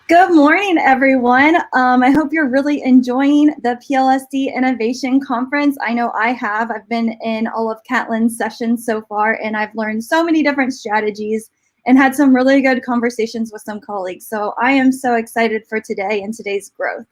Good morning, everyone. I hope you're really enjoying the PLSD Innovation Conference. I know I have. I've been in all of Catlin's sessions so far, and I've learned so many different strategies and had some really good conversations with some colleagues. So I am so excited for today and today's growth.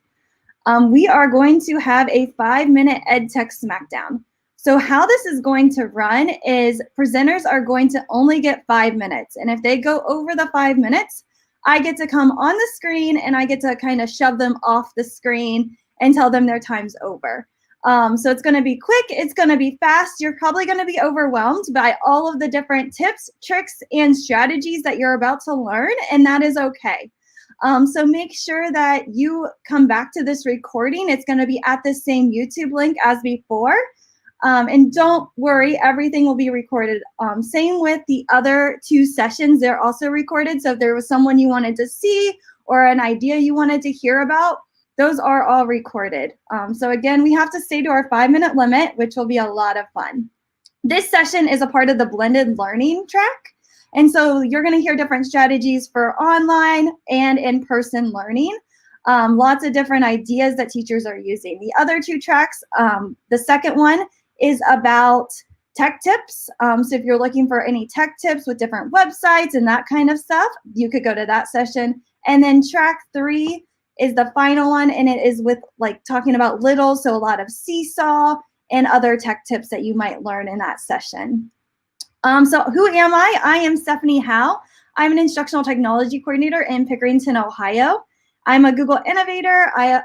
We are going to have a 5-minute EdTech Smackdown. So how this is going to run is presenters are going to only get 5 minutes. And if they go over the 5 minutes, I get to come on the screen and I get to kind of shove them off the screen and tell them their time's over. So it's going to be quick. It's going to be fast. You're probably going to be overwhelmed by all of the different tips, tricks, and strategies that you're about to learn, and that is okay. So make sure that you come back to this recording. It's going to be at the same YouTube link as before. And don't worry, everything will be recorded. Same with the other 2 sessions, they're also recorded. So if there was someone you wanted to see or an idea you wanted to hear about, those are all recorded. So again, we have to stay to our 5-minute limit, which will be a lot of fun. This session is a part of the blended learning track. And so you're going to hear different strategies for online and in-person learning. Lots of different ideas that teachers are using. The other 2 tracks, the second one is about tech tips. So if you're looking for any tech tips with different websites and that kind of stuff, you could go to that session. And then track 3 is the final one, and it is with like talking about Little, so a lot of Seesaw and other tech tips that you might learn in that session. So who am I? I am Stephanie Howe. I'm an instructional technology coordinator in Pickerington, Ohio. I'm a Google innovator. I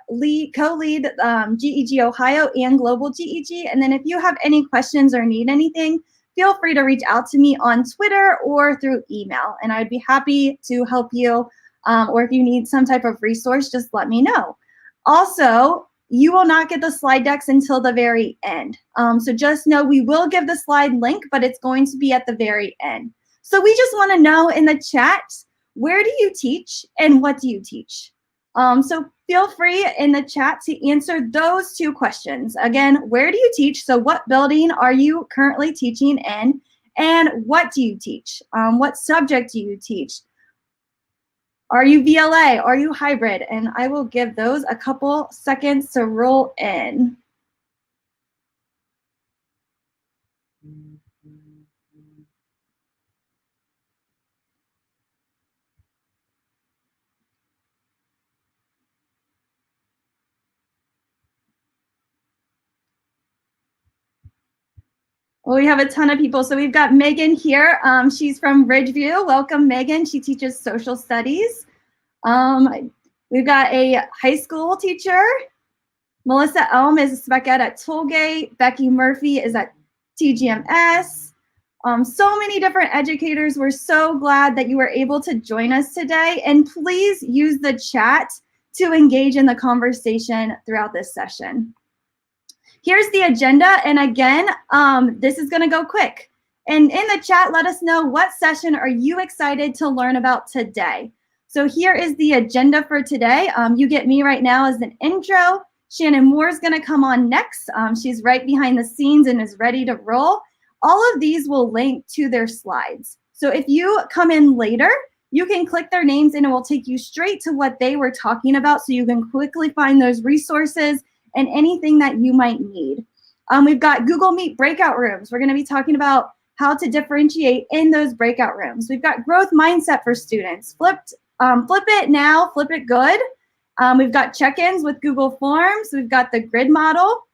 co-lead GEG Ohio and Global GEG. And then if you have any questions or need anything, feel free to reach out to me on Twitter or through email. And I'd be happy to help you. Or if you need some type of resource, just let me know. Also, you will not get the slide decks until the very end. So just know we will give the slide link, but it's going to be at the very end. So we just want to know in the chat, where do you teach and what do you teach? So feel free in the chat to answer those 2 questions. Again, where do you teach? So what building are you currently teaching in? And what do you teach? What subject do you teach? Are you VLA? Are you hybrid? And I will give those a couple seconds to roll in. Well, we have a ton of people. So we've got Megan here. She's from Ridgeview. Welcome, Megan. She teaches social studies. We've got a high school teacher. Melissa Elm is a spec ed at Tollgate. Becky Murphy is at TGMS. So many different educators. We're so glad that you were able to join us today. And please use the chat to engage in the conversation throughout this session. Here's the agenda, and again, this is going to go quick. And in the chat, let us know what session are you excited to learn about today. So here is the agenda for today. You get me right now as an intro. Shannon Moore is going to come on next. She's right behind the scenes and is ready to roll. All of these will link to their slides. So if you come in later, you can click their names and it will take you straight to what they were talking about, so you can quickly find those resources and anything that you might need. We've got Google Meet breakout rooms. We're going to be talking about how to differentiate in those breakout rooms. We've got growth mindset for students. Flip it now, flip it good. We've got check-ins with Google Forms. We've got the grid model.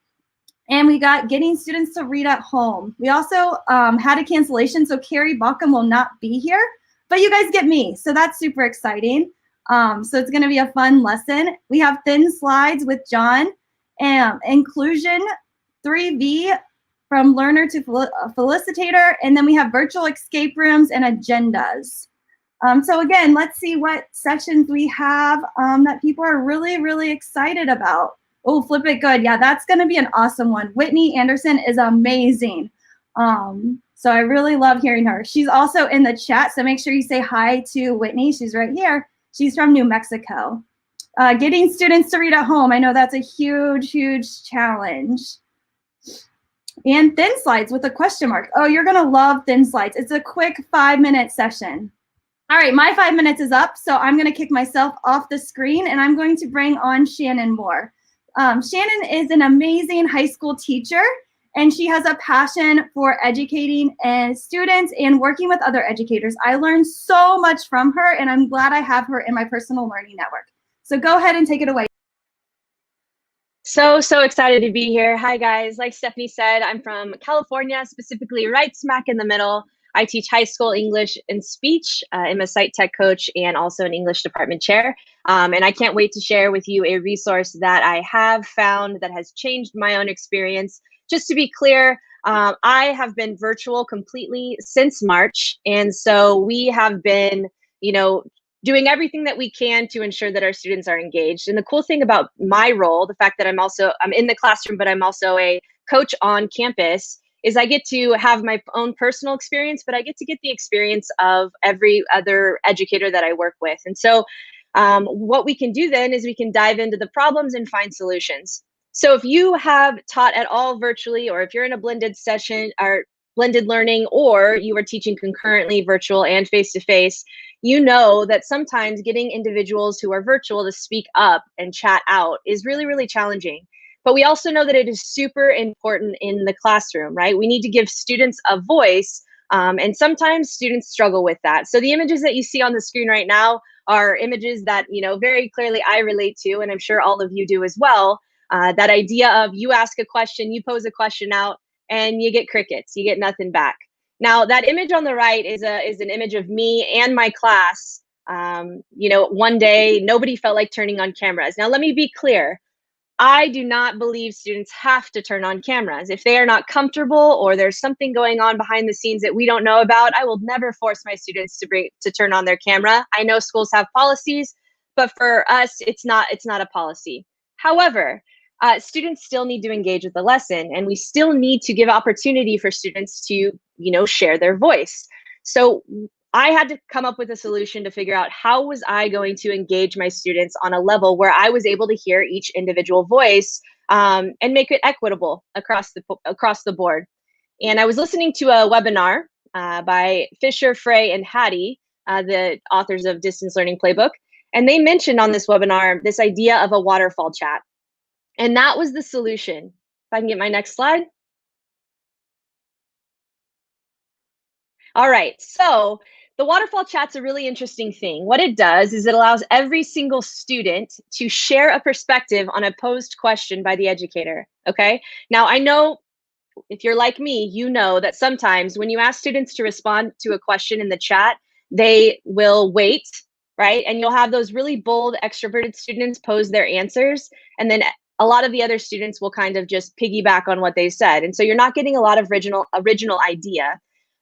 And we got getting students to read at home. We also had a cancellation, so Carrie Bauckham will not be here, but you guys get me, so that's super exciting. So it's going to be a fun lesson. We have thin slides with John. Inclusion 3V from learner to felicitator, and then we have virtual escape rooms and agendas. So again, let's see what sessions we have that people are really, really excited about. Oh, flip it good. Yeah, that's going to be an awesome one. Whitney Anderson is amazing. So I really love hearing her. She's also in the chat, so make sure you say hi to Whitney. She's right here. She's from New Mexico. Getting students to read at home. I know that's a huge, huge challenge. And thin slides with a question mark. Oh, you're going to love thin slides. It's a quick 5-minute session. All right, my 5 minutes is up, so I'm going to kick myself off the screen, and I'm going to bring on Shannon Moore. Shannon is an amazing high school teacher, and she has a passion for educating students and working with other educators. I learned so much from her, and I'm glad I have her in my personal learning network. So go ahead and take it away. So excited to be here. Hi, guys. Like Stephanie said, I'm from California, specifically right smack in the middle. I teach high school English and speech. I'm a site tech coach and also an English department chair. And I can't wait to share with you a resource that I have found that has changed my own experience. Just to be clear, I have been virtual completely since March. And so we have been, doing everything that we can to ensure that our students are engaged. And the cool thing about my role, the fact that I'm in the classroom, but I'm also a coach on campus, is I get to have my own personal experience, but I get to get the experience of every other educator that I work with. And so what we can do then is we can dive into the problems and find solutions. So if you have taught at all virtually, or if you're in a blended session or blended learning, or you are teaching concurrently virtual and face-to-face, you know that sometimes getting individuals who are virtual to speak up and chat out is really, really challenging. But we also know that it is super important in the classroom, right? We need to give students a voice, and sometimes students struggle with that. So the images that you see on the screen right now are images that, very clearly I relate to, and I'm sure all of you do as well. That idea of you ask a question, you pose a question out, and you get crickets, you get nothing back. Now, that image on the right is an image of me and my class. One day, nobody felt like turning on cameras. Now, let me be clear. I do not believe students have to turn on cameras. If they are not comfortable or there's something going on behind the scenes that we don't know about, I will never force my students to turn on their camera. I know schools have policies, but for us, it's not a policy. However, students still need to engage with the lesson, and we still need to give opportunity for students to, share their voice. So I had to come up with a solution to figure out how was I going to engage my students on a level where I was able to hear each individual voice, and make it equitable across the board. And I was listening to a webinar by Fisher, Frey, and Hattie, the authors of Distance Learning Playbook, and they mentioned on this webinar this idea of a waterfall chat. And that was the solution. If I can get my next slide. All right, so the waterfall chat's a really interesting thing. What it does is it allows every single student to share a perspective on a posed question by the educator, okay? Now, I know if you're like me, you know that sometimes when you ask students to respond to a question in the chat, they will wait, right? And you'll have those really bold, extroverted students pose their answers, and then a lot of the other students will kind of just piggyback on what they said. And so you're not getting a lot of original idea.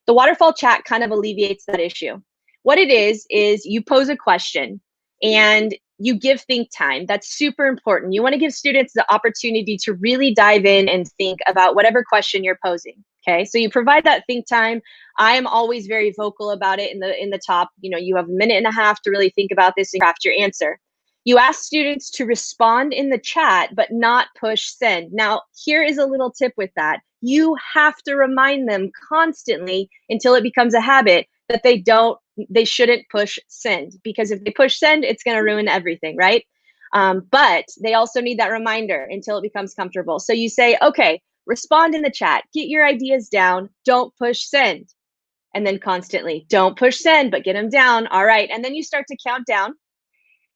The waterfall chat kind of alleviates that issue. What it is you pose a question and you give think time. That's super important. You want to give students the opportunity to really dive in and think about whatever question you're posing. Okay, so you provide that think time. I am always very vocal about it in the top. You have a minute and a half to really think about this and craft your answer. You ask students to respond in the chat, but not push send. Now, here is a little tip with that. You have to remind them constantly until it becomes a habit that they shouldn't push send, because if they push send, it's going to ruin everything, right? But they also need that reminder until it becomes comfortable. So you say, okay, respond in the chat, get your ideas down, don't push send. And then constantly, don't push send, but get them down. All right. And then you start to count down.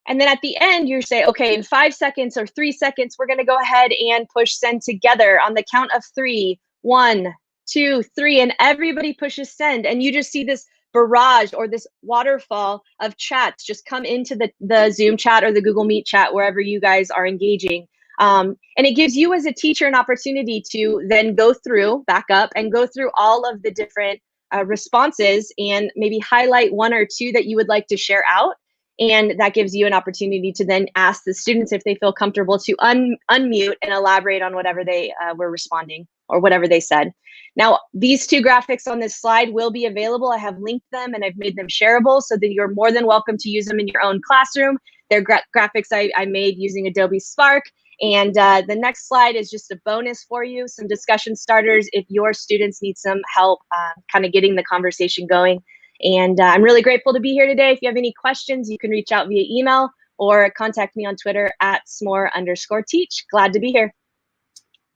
And then at the end, you say, okay, in 5 seconds or 3 seconds, we're going to go ahead and push send together on the count of 3. 1, 2, 3, and everybody pushes send. And you just see this barrage or this waterfall of chats just come into the Zoom chat or the Google Meet chat, wherever you guys are engaging. And it gives you as a teacher an opportunity to then back up and go through all of the different responses and maybe highlight 1 or 2 that you would like to share out. And that gives you an opportunity to then ask the students if they feel comfortable to unmute and elaborate on whatever they were responding or whatever they said. Now, these 2 graphics on this slide will be available. I have linked them and I've made them shareable so that you're more than welcome to use them in your own classroom. They're graphics I made using Adobe Spark. And the next slide is just a bonus for you, some discussion starters if your students need some help kind of getting the conversation going. And I'm really grateful to be here today. If you have any questions, you can reach out via email or contact me on Twitter at @smore_teach. Glad to be here.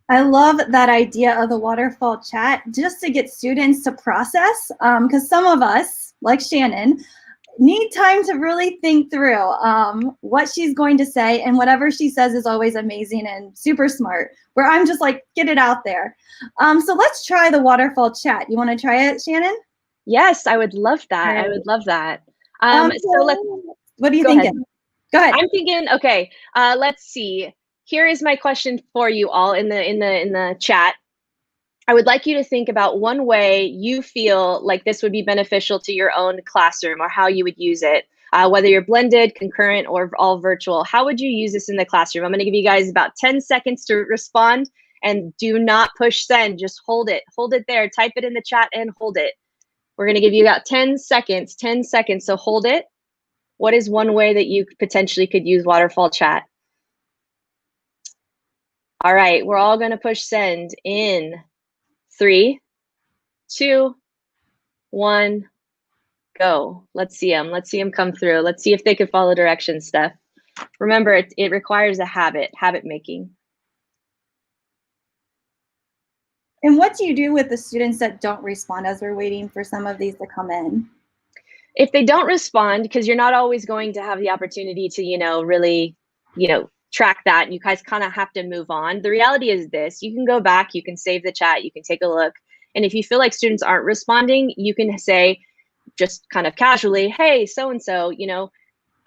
I love that idea of the waterfall chat just to get students to process, because some of us, like Shannon, need time to really think through what she's going to say, and whatever she says is always amazing and super smart, where I'm just like, get it out there. So let's try the waterfall chat. You want to try it, Shannon? Yes, I would love that. Right. I would love that. What are you thinking? Go ahead. I'm thinking, okay, let's see. Here is my question for you all in the chat. I would like you to think about one way you feel like this would be beneficial to your own classroom, or how you would use it, whether you're blended, concurrent, or all virtual. How would you use this in the classroom? I'm going to give you guys about 10 seconds to respond, and do not push send. Just hold it. Hold it there. Type it in the chat and hold it. We're going to give you about 10 seconds. 10 seconds. So hold it. What is one way that you potentially could use waterfall chat? All right, we're all going to push send in 3, 2, 1, go. Let's see them. Let's see them come through. Let's see if they can follow directions, Steph. Remember, it requires a habit making. And what do you do with the students that don't respond as we're waiting for some of these to come in? If they don't respond, because you're not always going to have the opportunity to, really, track that, and you guys kind of have to move on. The reality is this: you can go back, you can save the chat, you can take a look. And if you feel like students aren't responding, you can say, just kind of casually, hey, so-and-so,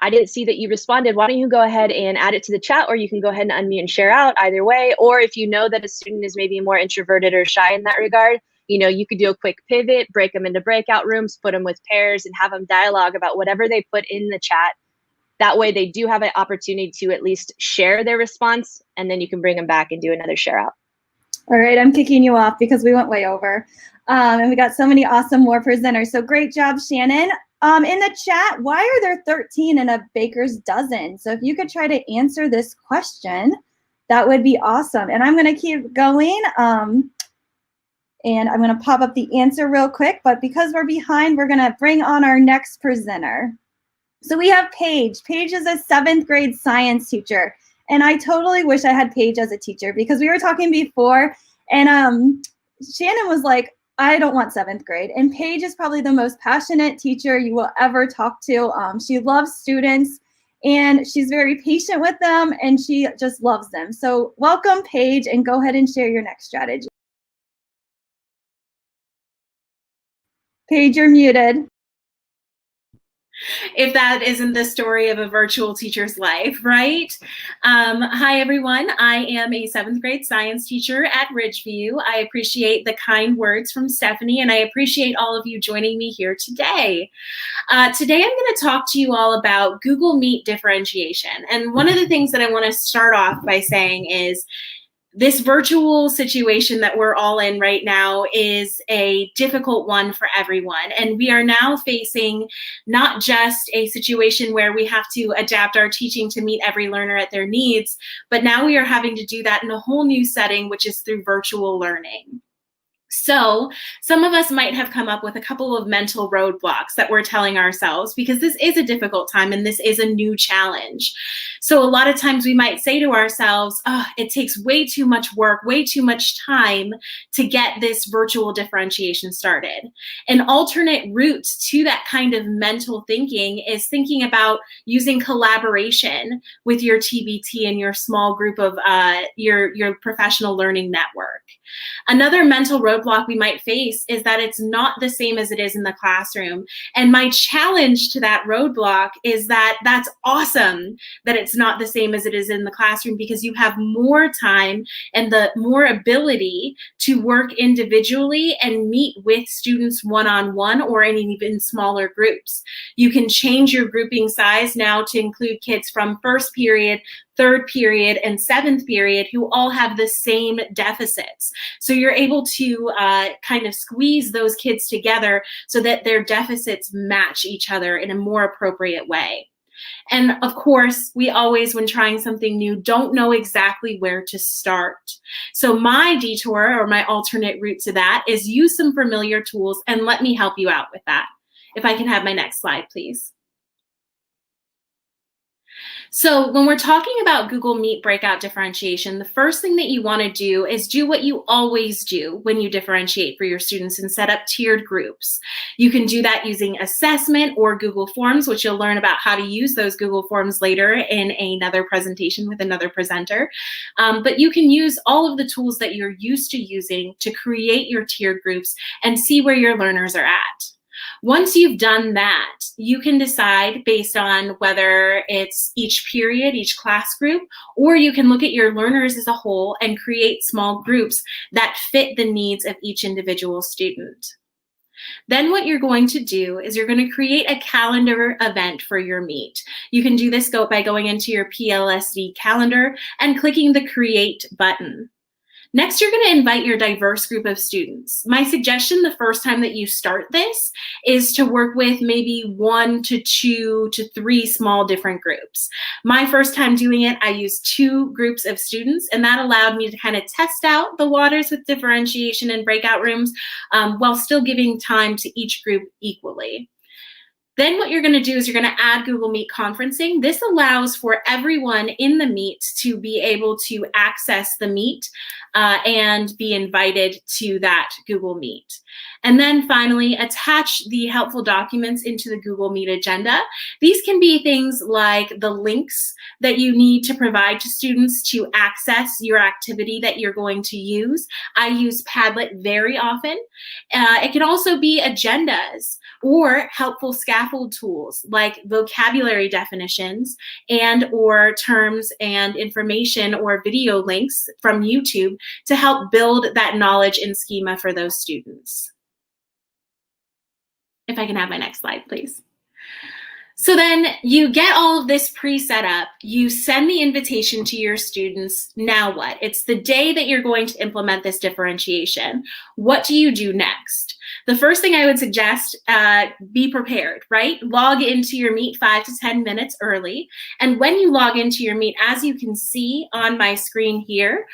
I didn't see that you responded. Why don't you go ahead and add it to the chat, or you can go ahead and unmute and share out, either way. Or if you know that a student is maybe more introverted or shy in that regard, you could do a quick pivot, break them into breakout rooms, put them with pairs, and have them dialogue about whatever they put in the chat. That way they do have an opportunity to at least share their response, and then you can bring them back and do another share out. All right, I'm kicking you off because we went way over. And we got so many awesome more presenters. So great job, Shannon. In the chat, why are there 13 in a baker's dozen? So if you could try to answer this question, that would be awesome. And I'm going to keep going. And I'm going to pop up the answer real quick. But because we're behind, we're going to bring on our next presenter. So we have Paige. Paige is a 7th grade science teacher. And I totally wish I had Paige as a teacher, because we were talking before, and Shannon was like, I don't want 7th grade. And Paige is probably the most passionate teacher you will ever talk to. She loves students, and she's very patient with them, and she just loves them. So welcome, Paige, and go ahead and share your next strategy. Paige, you're muted. If that isn't the story of a virtual teacher's life, right? Hi, everyone. I am a 7th grade science teacher at Ridgeview. I appreciate the kind words from Stephanie, and I appreciate all of you joining me here today. Today, I'm going to talk to you all about Google Meet differentiation. And one of the things that I want to start off by saying is, this virtual situation that we're all in right now is a difficult one for everyone. And we are now facing not just a situation where we have to adapt our teaching to meet every learner at their needs, but now we are having to do that in a whole new setting, which is through virtual learning. So some of us might have come up with a couple of mental roadblocks that we're telling ourselves, because this is a difficult time and this is a new challenge. So a lot of times we might say to ourselves, oh, it takes way too much work, way too much time to get this virtual differentiation started. An alternate route to that kind of mental thinking is thinking about using collaboration with your TBT and your small group of your professional learning network. Another mental roadblock we might face is that it's not the same as it is in the classroom. And my challenge to that roadblock is that that's awesome that it's not the same as it is in the classroom, because you have more time and the more ability to work individually and meet with students one-on-one or in even smaller groups. You can change your grouping size now to include kids from first period, third period, and 7th period who all have the same deficits. So you're able to kind of squeeze those kids together so that their deficits match each other in a more appropriate way. And of course, we always, when trying something new, don't know exactly where to start. So my detour, or my alternate route to that, is use some familiar tools, and let me help you out with that. If I can have my next slide, please. So when we're talking about Google Meet breakout differentiation, the first thing that you want to do is do what you always do when you differentiate for your students and set up tiered groups. You can do that using assessment or Google Forms, which you'll learn about how to use those Google Forms later in another presentation with another presenter. But you can use all of the tools that you're used to using to create your tiered groups and see where your learners are at. Once you've done that, you can decide based on whether it's each period, each class group, or you can look at your learners as a whole and create small groups that fit the needs of each individual student. Then what you're going to do is you're going to create a calendar event for your Meet. You can do this by going into your PLSD calendar and clicking the Create button. Next, you're going to invite your diverse group of students. My suggestion the first time that you start this is to work with maybe 1 to 2 to 3 small different groups. My first time doing it, I used 2 groups of students, and that allowed me to kind of test out the waters with differentiation and breakout rooms while still giving time to each group equally. Then what you're going to do is you're going to add Google Meet conferencing. This allows for everyone in the Meet to be able to access the Meet and be invited to that Google Meet. And then finally, attach the helpful documents into the Google Meet agenda. These can be things like the links that you need to provide to students to access your activity that you're going to use. I use Padlet very often. It can also be agendas or helpful scaffold tools like vocabulary definitions and or terms and information or video links from YouTube to help build that knowledge and schema for those students. If I can have my next slide, please. So then you get all of this pre-set up, you send the invitation to your students. Now what? It's the day that you're going to implement this differentiation. What do you do next? The first thing I would suggest, be prepared, right? Log into your Meet 5 to 10 minutes early. And when you log into your Meet, as you can see on my screen here,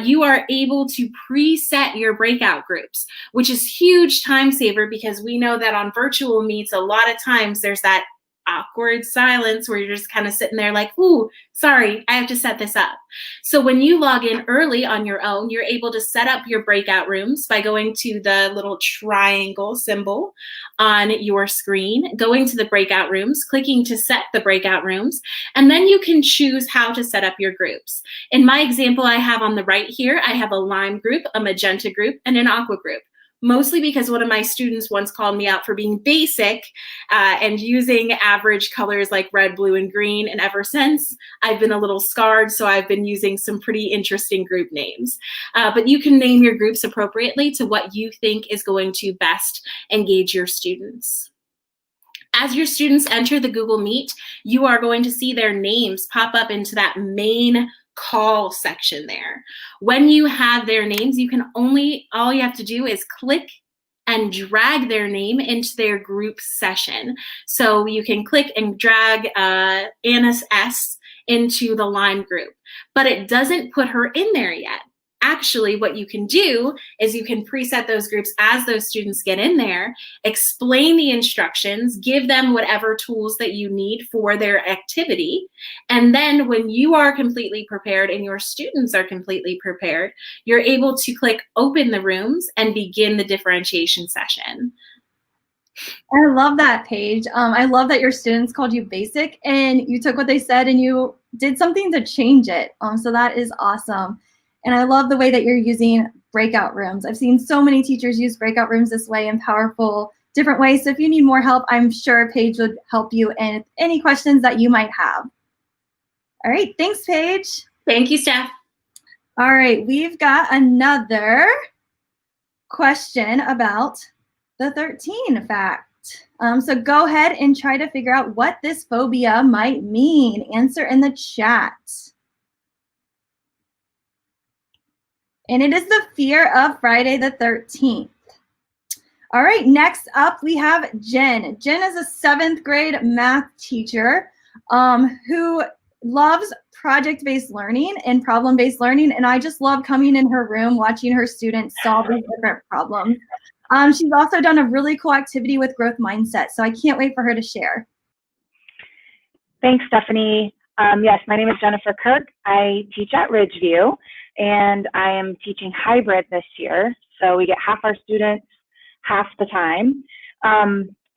you are able to preset your breakout groups, which is huge time saver because we know that on virtual meets, a lot of times there's that awkward silence where you're just kind of sitting there like, ooh, sorry, I have to set this up. So when you log in early on your own, you're able to set up your breakout rooms by going to the little triangle symbol on your screen, going to the breakout rooms, clicking to set the breakout rooms, and then you can choose how to set up your groups. In my example I have on the right here, I have a lime group, a magenta group, and an aqua group. Mostly because one of my students once called me out for being basic and using average colors like red, blue, and green. And ever since, I've been a little scarred, so I've been using some pretty interesting group names. But you can name your groups appropriately to what you think is going to best engage your students. As your students enter the Google Meet, you are going to see their names pop up into that main call section there. When you have their names, you can all you have to do is click and drag their name into their group session. So you can click and drag Anna's S into the Lime group, but it doesn't put her in there yet. Actually, what you can do is you can preset those groups as those students get in there, explain the instructions, give them whatever tools that you need for their activity. And then when you are completely prepared and your students are completely prepared, you're able to click open the rooms and begin the differentiation session. I love that, Paige. I love that your students called you basic and you took what they said and you did something to change it. So that is awesome. And I love the way that you're using breakout rooms. I've seen so many teachers use breakout rooms this way in powerful, different ways. So if you need more help, I'm sure Paige would help you in any questions that you might have. All right, thanks, Paige. Thank you, Steph. All right, we've got another question about the 13 fact. So go ahead and try to figure out what this phobia might mean. Answer in the chat. And it is the fear of Friday the 13th. All right, next up we have Jen. Jen is a 7th grade math teacher who loves project-based learning and problem-based learning. And I just love coming in her room, watching her students solve these different problems. She's also done a really cool activity with growth mindset, so I can't wait for her to share. Thanks, Stephanie. Yes, my name is Jennifer Kirk. I teach at Ridgeview, and I am teaching hybrid this year. So we get half our students half the time.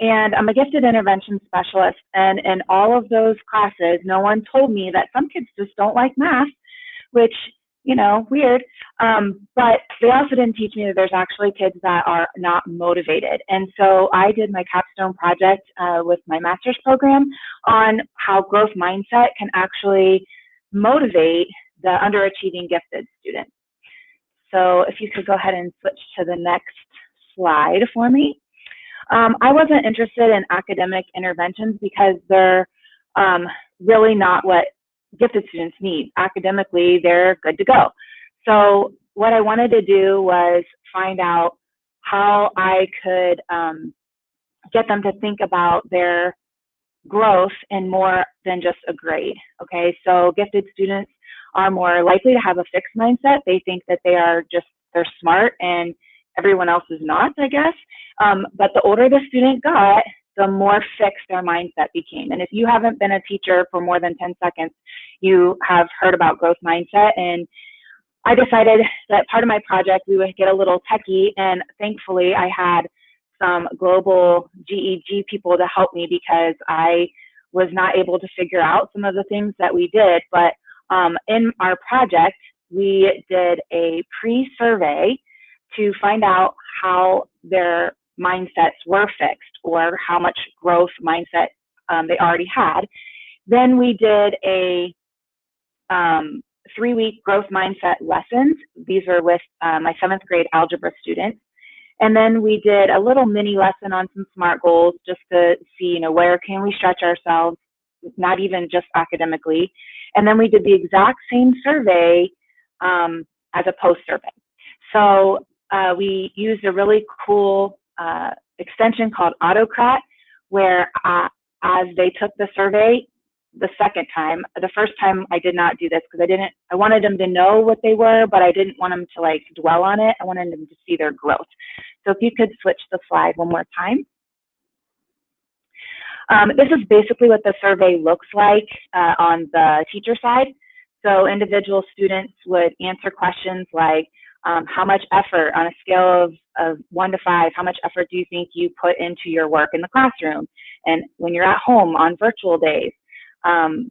And I'm a gifted intervention specialist. And in all of those classes, no one told me that some kids just don't like math, which, you know, weird. But they also didn't teach me that there's actually kids that are not motivated. And so I did my capstone project with my master's program on how growth mindset can actually motivate the underachieving gifted students. So if you could go ahead and switch to the next slide for me. I wasn't interested in academic interventions because they're really not what gifted students need. Academically, they're good to go. So what I wanted to do was find out how I could get them to think about their growth in more than just a grade. Okay, so gifted students are more likely to have a fixed mindset. They think that they're smart and everyone else is not, I guess. But the older the student got, the more fixed their mindset became. And if you haven't been a teacher for more than 10 seconds, you have heard about growth mindset. And I decided that part of my project, we would get a little techie, and thankfully I had some global GEG people to help me because I was not able to figure out some of the things that we did. But in our project, we did a pre-survey to find out how their mindsets were fixed or how much growth mindset they already had. Then we did a 3-week growth mindset lessons. These are with my 7th grade algebra students. And then we did a little mini lesson on some SMART goals just to see, you know, where can we stretch ourselves, not even just academically. And then we did the exact same survey as a post survey. So we used a really cool extension called Autocrat, where as they took the survey the second time, the first time I did not do this because I wanted them to know what they were, but I didn't want them to like dwell on it. I wanted them to see their growth. So if you could switch the slide one more time. This is basically what the survey looks like on the teacher side. So individual students would answer questions like, how much effort on a scale of 1 to 5, how much effort do you think you put into your work in the classroom? And when you're at home on virtual days, and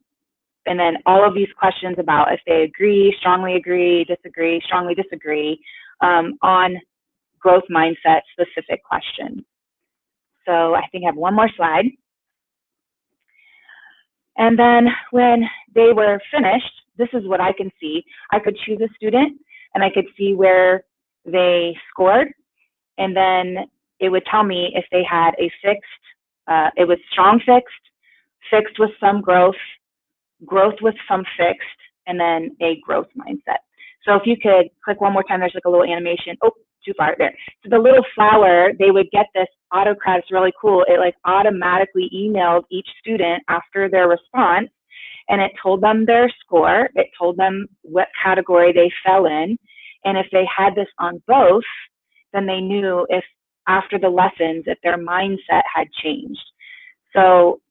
then all of these questions about if they agree, strongly agree, disagree, strongly disagree, on growth mindset specific questions. So I think I have one more slide. And then when they were finished, this is what I can see. I could choose a student and I could see where they scored. And then it would tell me if they had a fixed, it was strong fixed, fixed with some growth, growth with some fixed, and then a growth mindset. So if you could click one more time, there's like a little animation. Oh, too far there. So the little flower, they would get this Autocrat. It's really cool. It like automatically emailed each student after their response, and it told them their score. It told them what category they fell in. And if they had this on both, then they knew if after the lessons, if their mindset had changed. So,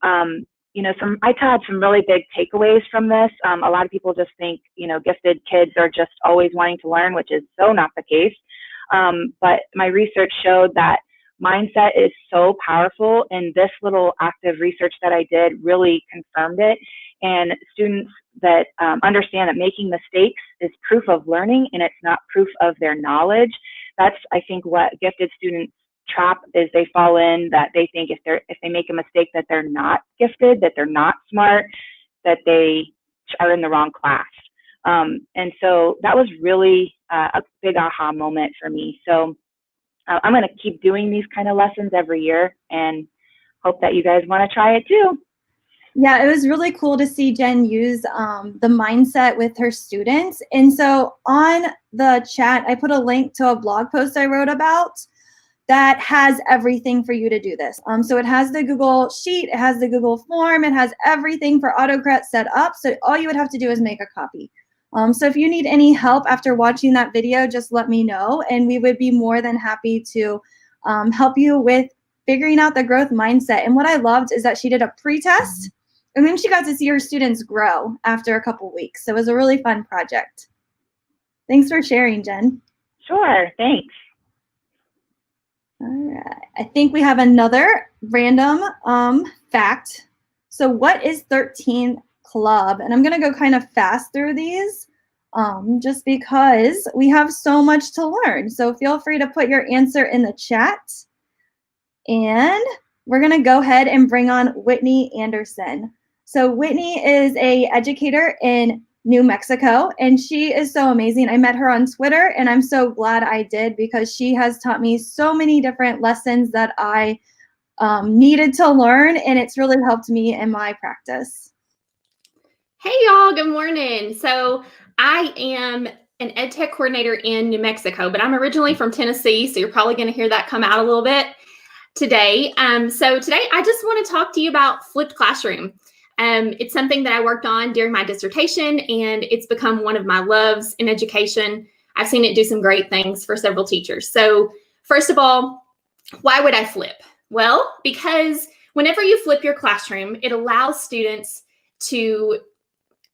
you know, I had some really big takeaways from this. A lot of people just think, you know, gifted kids are just always wanting to learn, which is so not the case. But my research showed that mindset is so powerful, and this little active research that I did really confirmed it. And students that understand that making mistakes is proof of learning and it's not proof of their knowledge. That's, I think, what gifted students trap is. They fall in that they think if they make a mistake that they're not gifted, that they're not smart, that they are in the wrong class. And so that was really a big aha moment for me. So I'm going to keep doing these kind of lessons every year and hope that you guys want to try it too. Yeah, it was really cool to see Jen use the mindset with her students. And so on the chat, I put a link to a blog post I wrote about that has everything for you to do this. So it has the Google Sheet, it has the Google Form, it has everything for Autocrat set up. So all you would have to do is make a copy. So if you need any help after watching that video, just let me know, and we would be more than happy to help you with figuring out the growth mindset. And what I loved is that she did a pre-test, and then she got to see her students grow after a couple weeks. So it was a really fun project. Thanks for sharing, Jen. Sure, thanks. All right, I think we have another random fact. So what is 13 Club? And I'm gonna go kind of fast through these just because we have so much to learn. So feel free to put your answer in the chat. And we're gonna go ahead and bring on Whitney Anderson. So Whitney is an educator in New Mexico, and she is so amazing. I met her on Twitter, and I'm so glad I did because she has taught me so many different lessons that I needed to learn, and it's really helped me in my practice. Hey y'all, good morning. So I am an EdTech coordinator in New Mexico, but I'm originally from Tennessee, so you're probably going to hear that come out a little bit today. So today I just want to talk to you about flipped classroom. It's something that I worked on during my dissertation, and it's become one of my loves in education. I've seen it do some great things for several teachers. So first of all, why would I flip? Well, because whenever you flip your classroom, it allows students to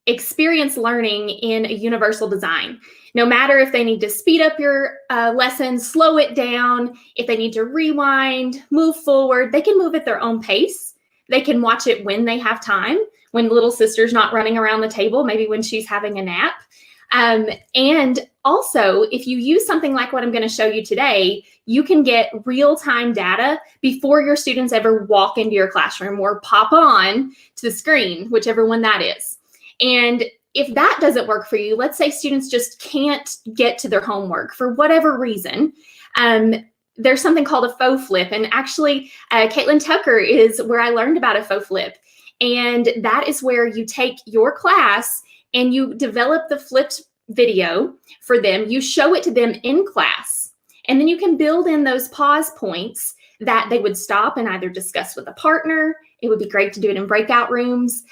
experience learning in a universal design. No matter if they need to speed up your lesson, slow it down, if they need to rewind, move forward, they can move at their own pace. They can watch it when they have time, when little sister's not running around the table, maybe when she's having a nap. And also, if you use something like what I'm going to show you today, you can get real-time data before your students ever walk into your classroom or pop on to the screen, whichever one that is. And if that doesn't work for you, let's say students just can't get to their homework for whatever reason, there's something called a faux flip. And actually, Caitlin Tucker is where I learned about a faux flip. And that is where you take your class and you develop the flipped video for them. You show it to them in class. And then you can build in those pause points that they would stop and either discuss with a partner. It would be great to do it in breakout rooms.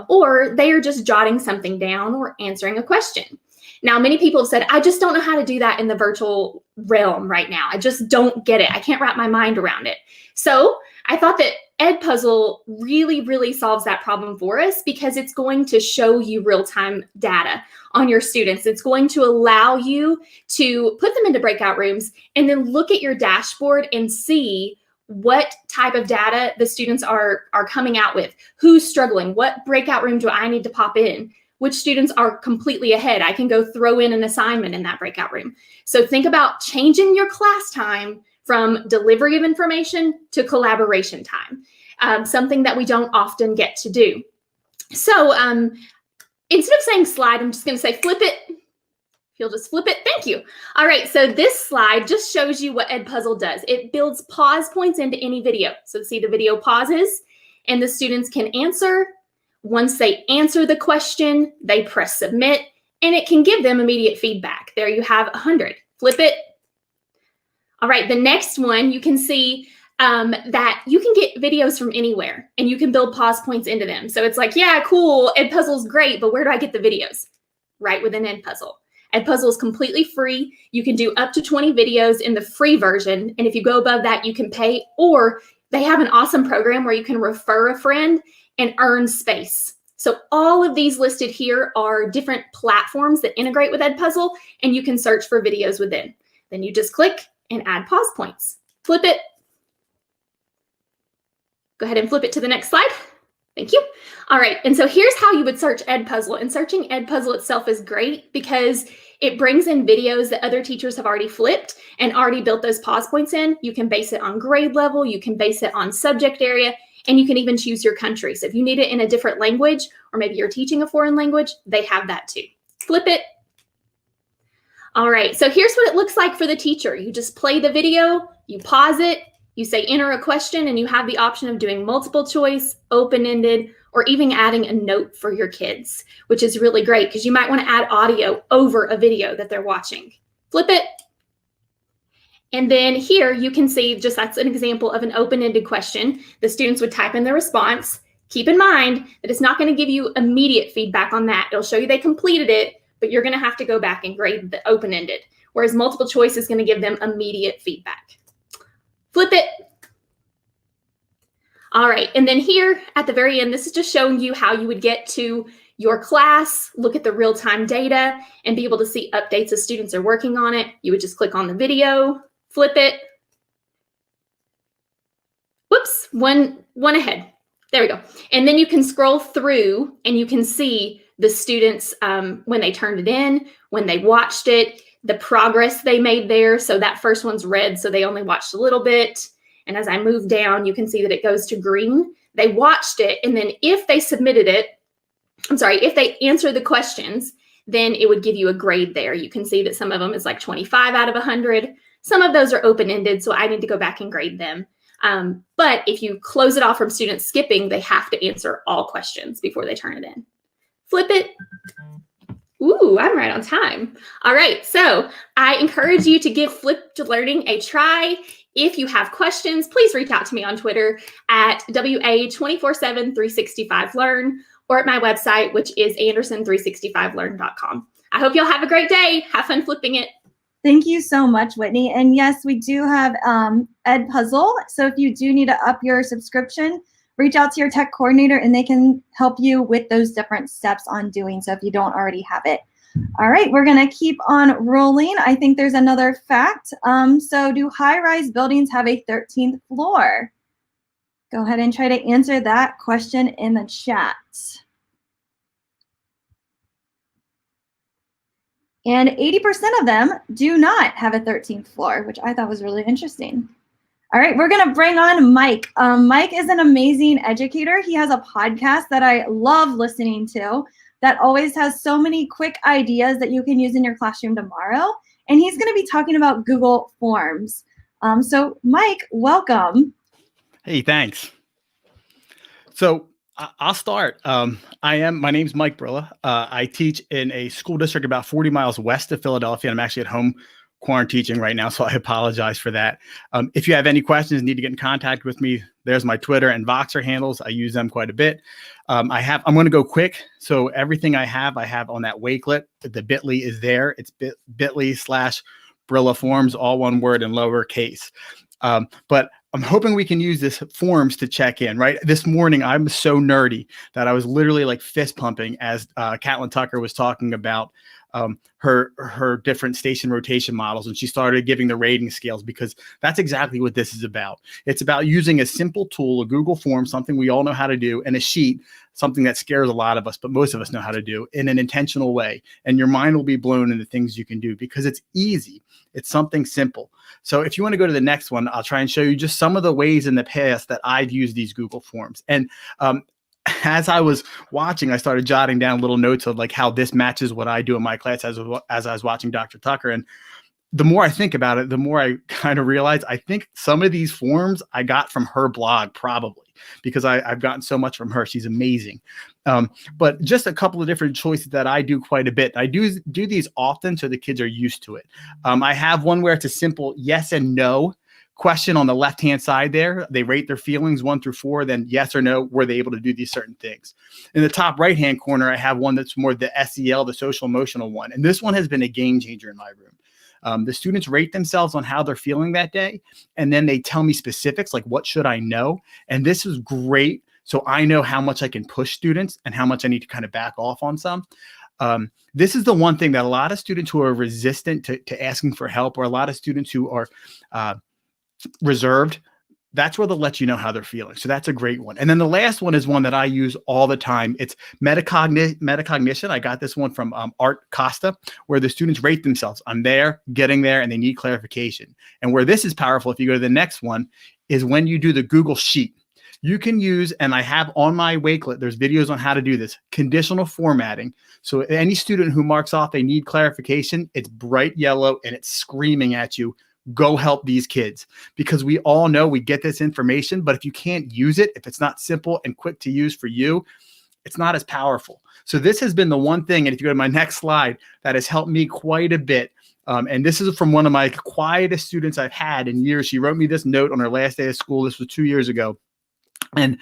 Or they are just jotting something down or answering a question. Now, many people have said, I just don't know how to do that in the virtual realm right now. I just don't get it. I can't wrap my mind around it. So I thought that Epuzzle really, really solves that problem for us because it's going to show you real-time data on your students. It's going to allow you to put them into breakout rooms and then look at your dashboard and see what type of data the students are coming out with, who's struggling, what breakout room do I need to pop in, which students are completely ahead. I can go throw in an assignment in that breakout room. So think about changing your class time from delivery of information to collaboration time, something that we don't often get to do. So instead of saying slide, I'm just going to say flip it. You'll just flip it. Thank you. All right, so this slide just shows you what Epuzzle does. It builds pause points into any video. So see the video pauses and the students can answer. Once they answer the question, they press submit and it can give them immediate feedback. There you have 100. Flip it. All right, the next one, you can see that you can get videos from anywhere and you can build pause points into them. So it's like, yeah, cool, Epuzzle's great, but where do I get the videos? Right within Epuzzle. Epuzzle is completely free. You can do up to 20 videos in the free version. And if you go above that, you can pay, or they have an awesome program where you can refer a friend and earn space. So all of these listed here are different platforms that integrate with Epuzzle, and you can search for videos within. Then you just click and add pause points. Flip it. Go ahead and flip it to the next slide. Thank you. All right, and so here's how you would search Epuzzle. And searching Epuzzle itself is great because it brings in videos that other teachers have already flipped and already built those pause points in. You can base it on grade level, you can base it on subject area, and you can even choose your country. So if you need it in a different language, or maybe you're teaching a foreign language, they have that too. Flip it. All right, so here's what it looks like for the teacher. You just play the video, you pause it, you say enter a question, and you have the option of doing multiple choice, open-ended, or even adding a note for your kids, which is really great because you might want to add audio over a video that they're watching. Flip it. And then here you can see just that's an example of an open-ended question. The students would type in their response. Keep in mind that it's not going to give you immediate feedback on that. It'll show you they completed it, but you're going to have to go back and grade the open-ended, whereas multiple choice is going to give them immediate feedback. Flip it. All right, and then here at the very end, this is just showing you how you would get to your class, look at the real-time data, and be able to see updates as students are working on it. You would just click on the video, flip it. Whoops, one ahead. There we go. And then you can scroll through and you can see the students when they turned it in, when they watched it, the progress they made there. So that first one's red, so they only watched a little bit. And as I move down, you can see that it goes to green. They watched it, and then if they submitted it, if they answered the questions, then it would give you a grade there. You can see that some of them is like 25 out of 100. Some of those are open-ended, so I need to go back and grade them. But if you close it off from students skipping, they have to answer all questions before they turn it in. Flip it. Ooh, I'm right on time. All right, so I encourage you to give flipped learning a try. If you have questions, please reach out to me on Twitter at WA247-365Learn or at my website, which is anderson365learn.com. I hope y'all have a great day. Have fun flipping it. Thank you so much, Whitney. And yes, we do have Epuzzle. So if you do need to up your subscription, reach out to your tech coordinator and they can help you with those different steps on doing so if you don't already have it. All right, we're gonna keep on rolling. I think there's another fact. So do high-rise buildings have a 13th floor? Go ahead and try to answer that question in the chat. And 80% of them do not have a 13th floor, which I thought was really interesting. All right, we're gonna bring on Mike. Mike is an amazing educator. He has a podcast that I love listening to that always has so many quick ideas that you can use in your classroom tomorrow. And he's gonna be talking about Google Forms. So Mike, welcome. Hey, thanks. So I'll start. My name's Mike Brilla. I teach in a school district about 40 miles west of Philadelphia. I'm actually at home quarantine teaching right now, so I apologize for that. If you have any questions, need to get in contact with me, there's my Twitter and Voxer handles. I use them quite a bit. I'm going to go quick. So everything I have on that Wakelet. The bit.ly is there. It's bit.ly/Brilla Forms, all one word in lowercase. But I'm hoping we can use this forms to check in, right? This morning, I'm so nerdy that I was literally like fist pumping as Caitlin Tucker was talking about her different station rotation models. And she started giving the rating scales because that's exactly what this is about. It's about using a simple tool, a Google form, something we all know how to do, and a sheet, something that scares a lot of us, but most of us know how to do in an intentional way. And your mind will be blown into things you can do because it's easy. It's something simple. So if you want to go to the next one, I'll try and show you just some of the ways in the past that I've used these Google Forms. And as I was watching, I started jotting down little notes of like how this matches what I do in my class as I was watching Dr. Tucker. And the more I think about it, the more I kind of realize I think some of these forms I got from her blog, probably because I've gotten so much from her. She's amazing. But just a couple of different choices that I do quite a bit. I do these often so the kids are used to it. I have one where it's a simple yes and no question on the left-hand side there. They rate their feelings 1 through 4, then yes or no, were they able to do these certain things. In the top right-hand corner, I have one that's more the SEL, the social emotional one. And this one has been a game changer in my room. The students rate themselves on how they're feeling that day. And then they tell me specifics, like what should I know? And this is great. So I know how much I can push students and how much I need to kind of back off on some. This is the one thing that a lot of students who are resistant to asking for help, or a lot of students who are reserved, that's where they'll let you know how they're feeling. So that's a great one. And then the last one is one that I use all the time. It's metacognition. I got this one from Art Costa, where the students rate themselves. I'm there, getting there, and they need clarification. And where this is powerful, if you go to the next one, is when you do the Google Sheet. You can use, and I have on my Wakelet, there's videos on how to do this, conditional formatting. So any student who marks off they need clarification, it's bright yellow and it's screaming at you, go help these kids, because we all know we get this information, but if you can't use it, if it's not simple and quick to use for you, it's not as powerful. So this has been the one thing, and if you go to my next slide, that has helped me quite a bit. And this is from one of my quietest students I've had in years. She wrote me this note on her last day of school. This was 2 years ago. And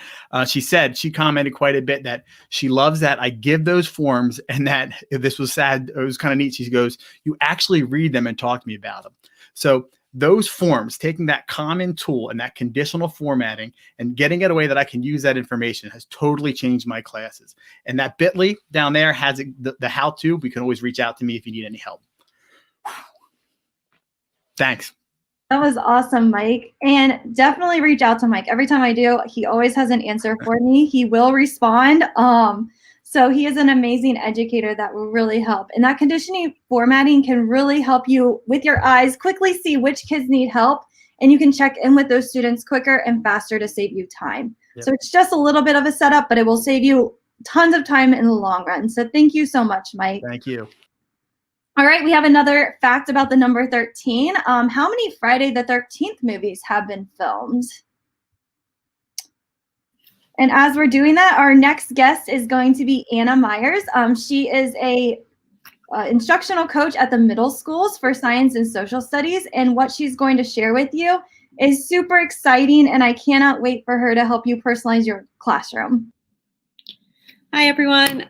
she commented quite a bit that she loves that I give those forms, and that this was sad. It was kind of neat. She goes, you actually read them and talk to me about them. So those forms, taking that common tool and that conditional formatting and getting it a way that I can use that information has totally changed my classes. And that bit.ly down there has the how-to. We can always reach out to me if you need any help. Thanks. That was awesome, Mike. And definitely reach out to Mike. Every time I do, he always has an answer for me. He will respond. So he is an amazing educator that will really help. And that conditioning formatting can really help you with your eyes quickly see which kids need help. And you can check in with those students quicker and faster to save you time. Yep. So it's just a little bit of a setup, but it will save you tons of time in the long run. So thank you so much, Mike. Thank you. All right, we have another fact about the number 13. How many Friday the 13th movies have been filmed? And as we're doing that, our next guest is going to be Anna Myers. She is a instructional coach at the middle schools for science and social studies. And what she's going to share with you is super exciting, and I cannot wait for her to help you personalize your classroom. Hi, everyone.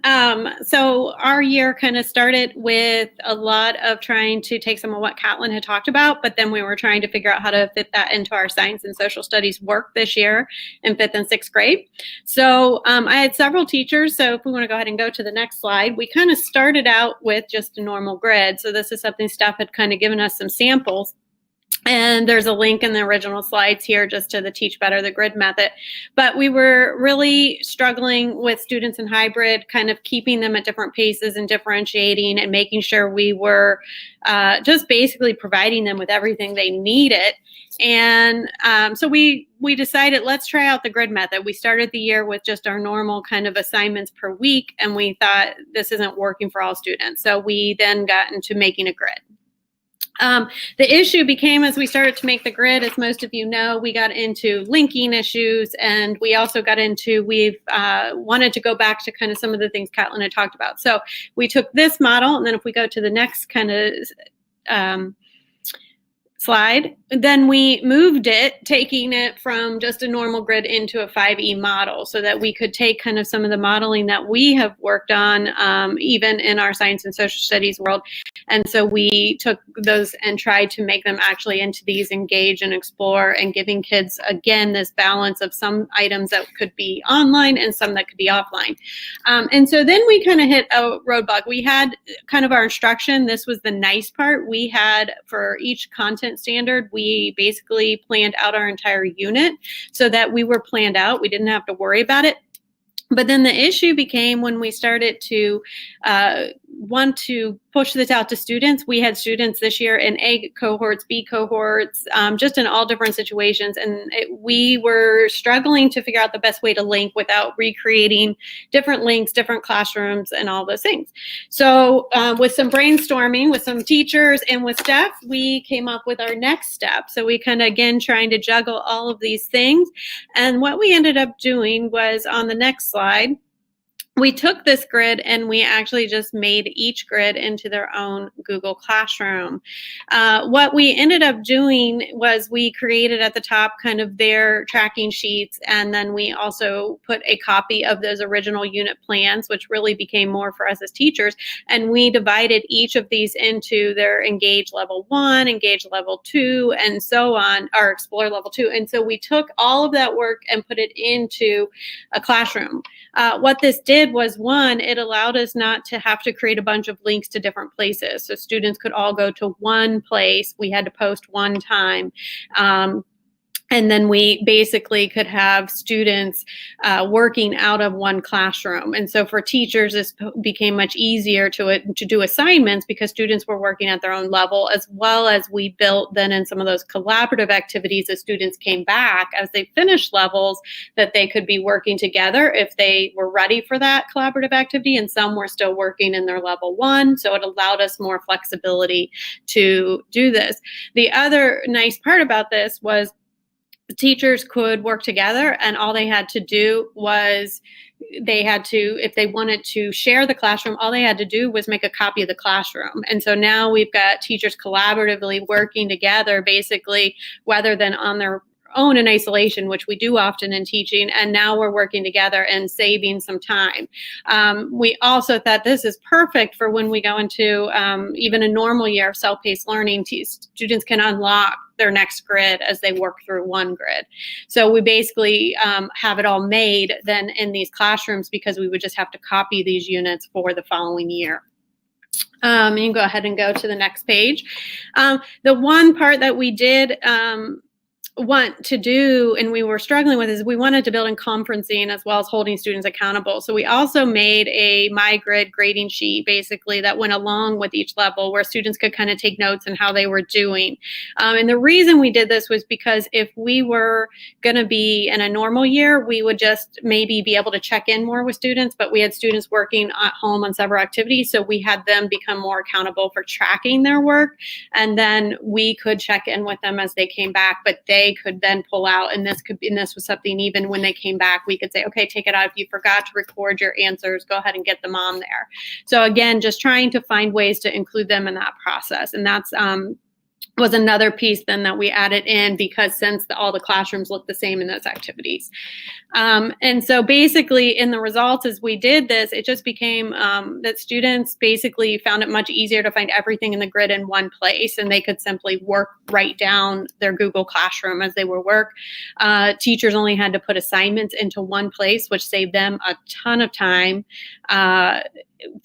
So our year kind of started with a lot of trying to take some of what Catlin had talked about, but then we were trying to figure out how to fit that into our science and social studies work this year in 5th and 6th grade. So I had several teachers. So if we want to go ahead and go to the next slide, we kind of started out with just a normal grid. So this is something Steph had kind of given us some samples. And there's a link in the original slides here just to the Teach Better, the grid method. But we were really struggling with students in hybrid, kind of keeping them at different paces and differentiating and making sure we were just basically providing them with everything they needed. And so we decided, let's try out the grid method. We started the year with just our normal kind of assignments per week, and we thought this isn't working for all students. So we then got into making a grid. The issue became, as we started to make the grid, as most of you know, we got into linking issues, and we also got into, we've wanted to go back to kind of some of the things Catlin had talked about. So we took this model, and then if we go to the next kind of slide, then we moved it, taking it from just a normal grid into a 5E model so that we could take kind of some of the modeling that we have worked on even in our science and social studies world. And so we took those and tried to make them actually into these engage and explore, and giving kids, again, this balance of some items that could be online and some that could be offline. And so then we kind of hit a roadblock. We had kind of our instruction. This was the nice part. We had, for each content standard, we basically planned out our entire unit so that we were planned out. We didn't have to worry about it. But then the issue became when we started to want to push this out to students. We had students this year in A cohorts, B cohorts, just in all different situations. And we were struggling to figure out the best way to link without recreating different links, different classrooms, and all those things. So with some brainstorming with some teachers and with Steph, we came up with our next step. So we kind of, again, trying to juggle all of these things. And what we ended up doing was, on the next slide, we took this grid and we actually just made each grid into their own Google Classroom. What we ended up doing was we created at the top kind of their tracking sheets, and then we also put a copy of those original unit plans, which really became more for us as teachers. And we divided each of these into their Engage Level 1, Engage Level 2, and so on, or Explore Level 2. And so we took all of that work and put it into a classroom. What this did was, one, it allowed us not to have to create a bunch of links to different places. So students could all go to one place. We had to post one time. And then we basically could have students working out of one classroom. And so for teachers, this became much easier to do assignments because students were working at their own level, as well as we built then in some of those collaborative activities as students came back, as they finished levels, that they could be working together if they were ready for that collaborative activity, and some were still working in their level 1. So it allowed us more flexibility to do this. The other nice part about this was the teachers could work together, and all they had to do was if they wanted to share the classroom, all they had to do was make a copy of the classroom. And so now we've got teachers collaboratively working together, basically, whether than on their own in isolation, which we do often in teaching, and now we're working together and saving some time. We also thought this is perfect for when we go into even a normal year of self-paced learning. Students can unlock their next grid as they work through one grid. So we basically have it all made then in these classrooms, because we would just have to copy these units for the following year. You can go ahead and go to the next page. The one part that we did want to do, and we were struggling with, is we wanted to build in conferencing as well as holding students accountable. So we also made a MyGrid grading sheet, basically, that went along with each level, where students could kind of take notes on how they were doing. And the reason we did this was because if we were going to be in a normal year, we would just maybe be able to check in more with students, but we had students working at home on several activities, so we had them become more accountable for tracking their work, and then we could check in with them as they came back, but they could then pull out, and this was something, even when they came back, we could say, okay, take it out. If you forgot to record your answers, go ahead and get them on there. So again, just trying to find ways to include them in that process. And that's was another piece then that we added in, because since all the classrooms look the same in those activities. And so basically in the results, as we did this, it just became that students basically found it much easier to find everything in the grid in one place, and they could simply write down their Google Classroom as they were work. Teachers only had to put assignments into one place, which saved them a ton of time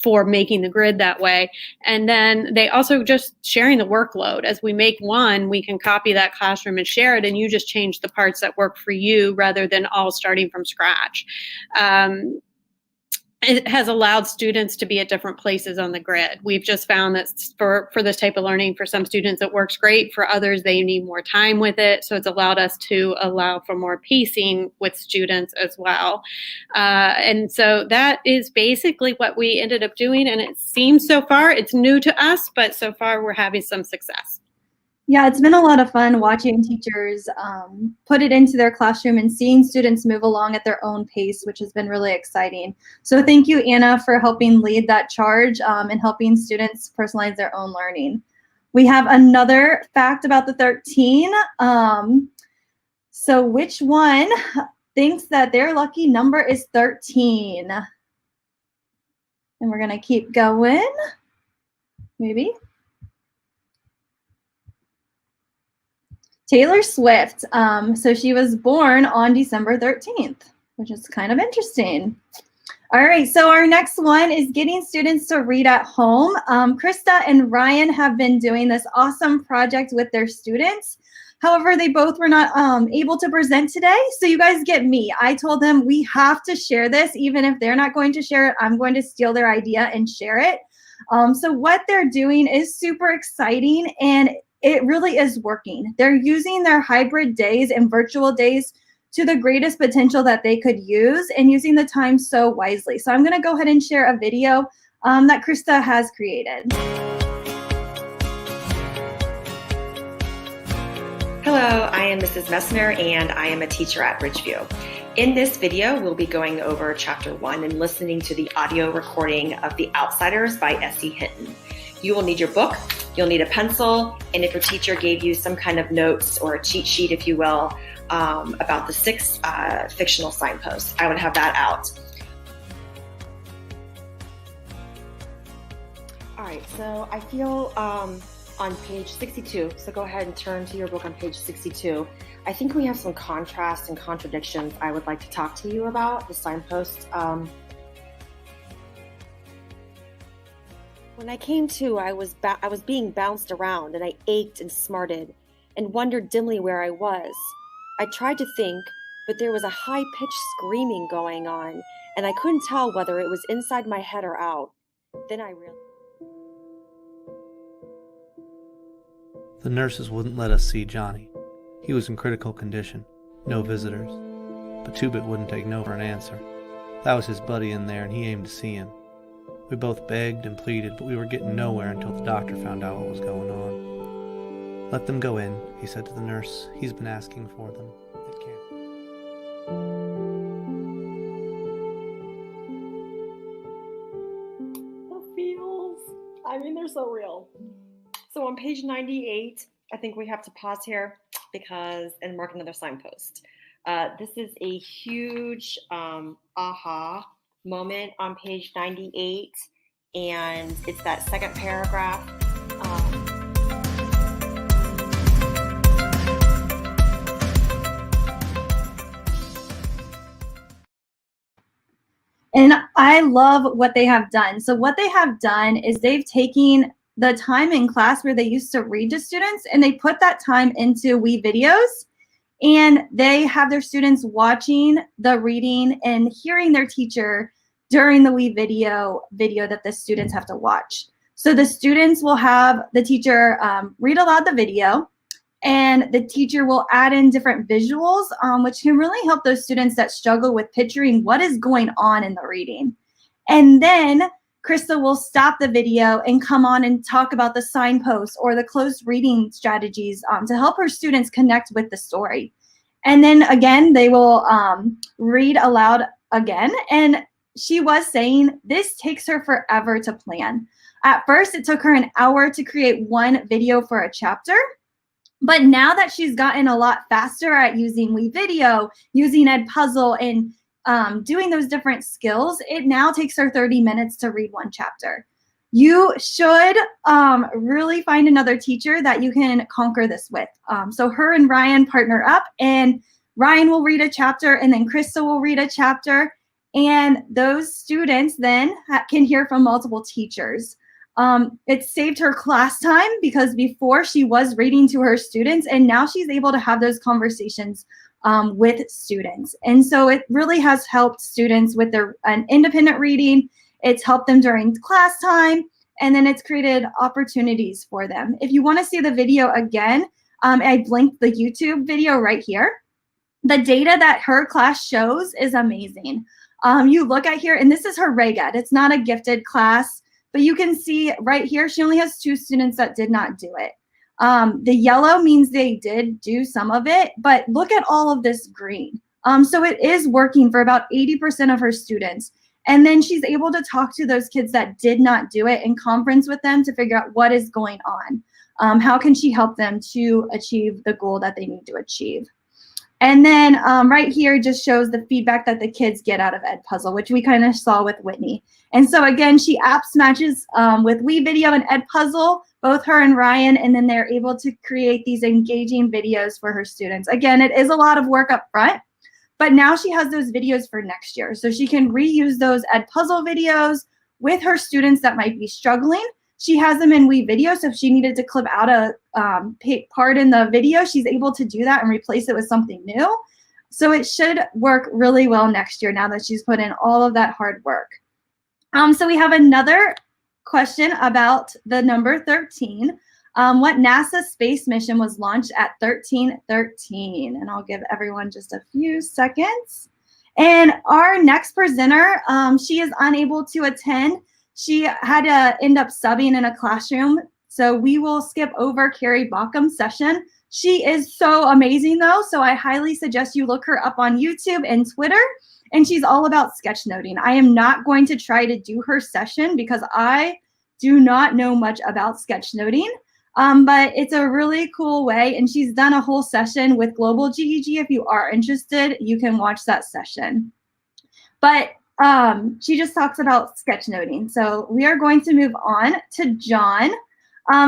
for making the grid that way. And then they also just sharing the workload. As we make one, we can copy that classroom and share it, and you just change the parts that work for you rather than all starting from scratch. It has allowed students to be at different places on the grid. We've just found that for this type of learning, for some students it works great, for others they need more time with it. So it's allowed us to allow for more pacing with students as well. And so that is basically what we ended up doing. And it seems so far, it's new to us, but so far we're having some success. Yeah, it's been a lot of fun watching teachers put it into their classroom and seeing students move along at their own pace, which has been really exciting. So thank you, Anna, for helping lead that charge and helping students personalize their own learning. We have another fact about the 13. So which one thinks that their lucky number is 13? And we're going to keep going. Maybe. Taylor Swift. So she was born on December 13th, which is kind of interesting. All right, so our next one is getting students to read at home. Krista and Ryan have been doing this awesome project with their students. However, they both were not able to present today, so you guys get me. I told them we have to share this. Even if they're not going to share it, I'm going to steal their idea and share it. So what they're doing is super exciting, and it really is working. They're using their hybrid days and virtual days to the greatest potential that they could use, and using the time so wisely. So I'm going to go ahead and share a video that Krista has created. Hello, I am Mrs. Messner, and I am a teacher at Ridgeview. In this video, we'll be going over Chapter 1 and listening to the audio recording of The Outsiders by S.E. Hinton. You will need your book, you'll need a pencil, and if your teacher gave you some kind of notes or a cheat sheet, if you will, about the 6 fictional signposts, I would have that out. All right, so I feel on page 62, so go ahead and turn to your book on page 62. I think we have some contrast and contradictions I would like to talk to you about, the signposts. When I came to, I was being bounced around, and I ached and smarted and wondered dimly where I was. I tried to think, but there was a high-pitched screaming going on, and I couldn't tell whether it was inside my head or out. Then I realized. The nurses wouldn't let us see Johnny. He was in critical condition, no visitors. But Two-Bit wouldn't take no for an answer. That was his buddy in there, and he aimed to see him. We both begged and pleaded, but we were getting nowhere until the doctor found out what was going on. Let them go in, he said to the nurse. He's been asking for them. It can't. The feels. I mean, they're so real. So on page 98, I think we have to pause here. and mark another signpost. This is a huge aha moment on page 98, and it's that second paragraph. And I love what they have done. So what they have done is they've taken the time in class where they used to read to students, and they put that time into videos, and they have their students watching the reading and hearing their teacher during the video that the students have to watch. So the students will have the teacher read aloud the video, and the teacher will add in different visuals, which can really help those students that struggle with picturing what is going on in the reading. And then Krista will stop the video and come on and talk about the signposts or the closed reading strategies to help her students connect with the story. And then again, they will read aloud again. And she was saying this takes her forever to plan. At first, it took her an hour to create one video for a chapter. But now that she's gotten a lot faster at using WeVideo, using Epuzzle, and doing those different skills, it now takes her 30 minutes to read one chapter. You should really find another teacher that you can conquer this with. So her and Ryan partner up, and Ryan will read a chapter, and then Krista will read a chapter, and those students then can hear from multiple teachers. It saved her class time because before she was reading to her students, and now she's able to have those conversations with students. And so it really has helped students with their independent reading. It's helped them during class time, and then it's created opportunities for them. If you want to see the video again, I linked the YouTube video right here. The data that her class shows is amazing. You look at here, and this is her reg ed. It's not a gifted class. But you can see right here, she only has 2 students that did not do it. The yellow means they did do some of it, but look at all of this green. So it is working for about 80% of her students. And then she's able to talk to those kids that did not do it and conference with them to figure out what is going on. How can she help them to achieve the goal that they need to achieve? And then right here just shows the feedback that the kids get out of Epuzzle, which we kind of saw with Whitney. And so again, she apps matches with WeVideo and Epuzzle, both her and Ryan, and then they're able to create these engaging videos for her students. Again, it is a lot of work up front, but now she has those videos for next year. So she can reuse those Epuzzle videos with her students that might be struggling. She has them in WeVideo, so if she needed to clip out a part in the video, she's able to do that and replace it with something new. So it should work really well next year now that she's put in all of that hard work. So we have another question about the number 13. What NASA space mission was launched at 1313? And I'll give everyone just a few seconds. And our next presenter, she is unable to attend. She had to end up subbing in a classroom. So we will skip over Carrie Baucom's session. She is so amazing though. So I highly suggest you look her up on YouTube and Twitter. And she's all about sketchnoting. I am not going to try to do her session because I do not know much about sketchnoting. But it's a really cool way. And she's done a whole session with Global GEG. If you are interested, you can watch that session. But she just talks about sketchnoting. So we are going to move on to John.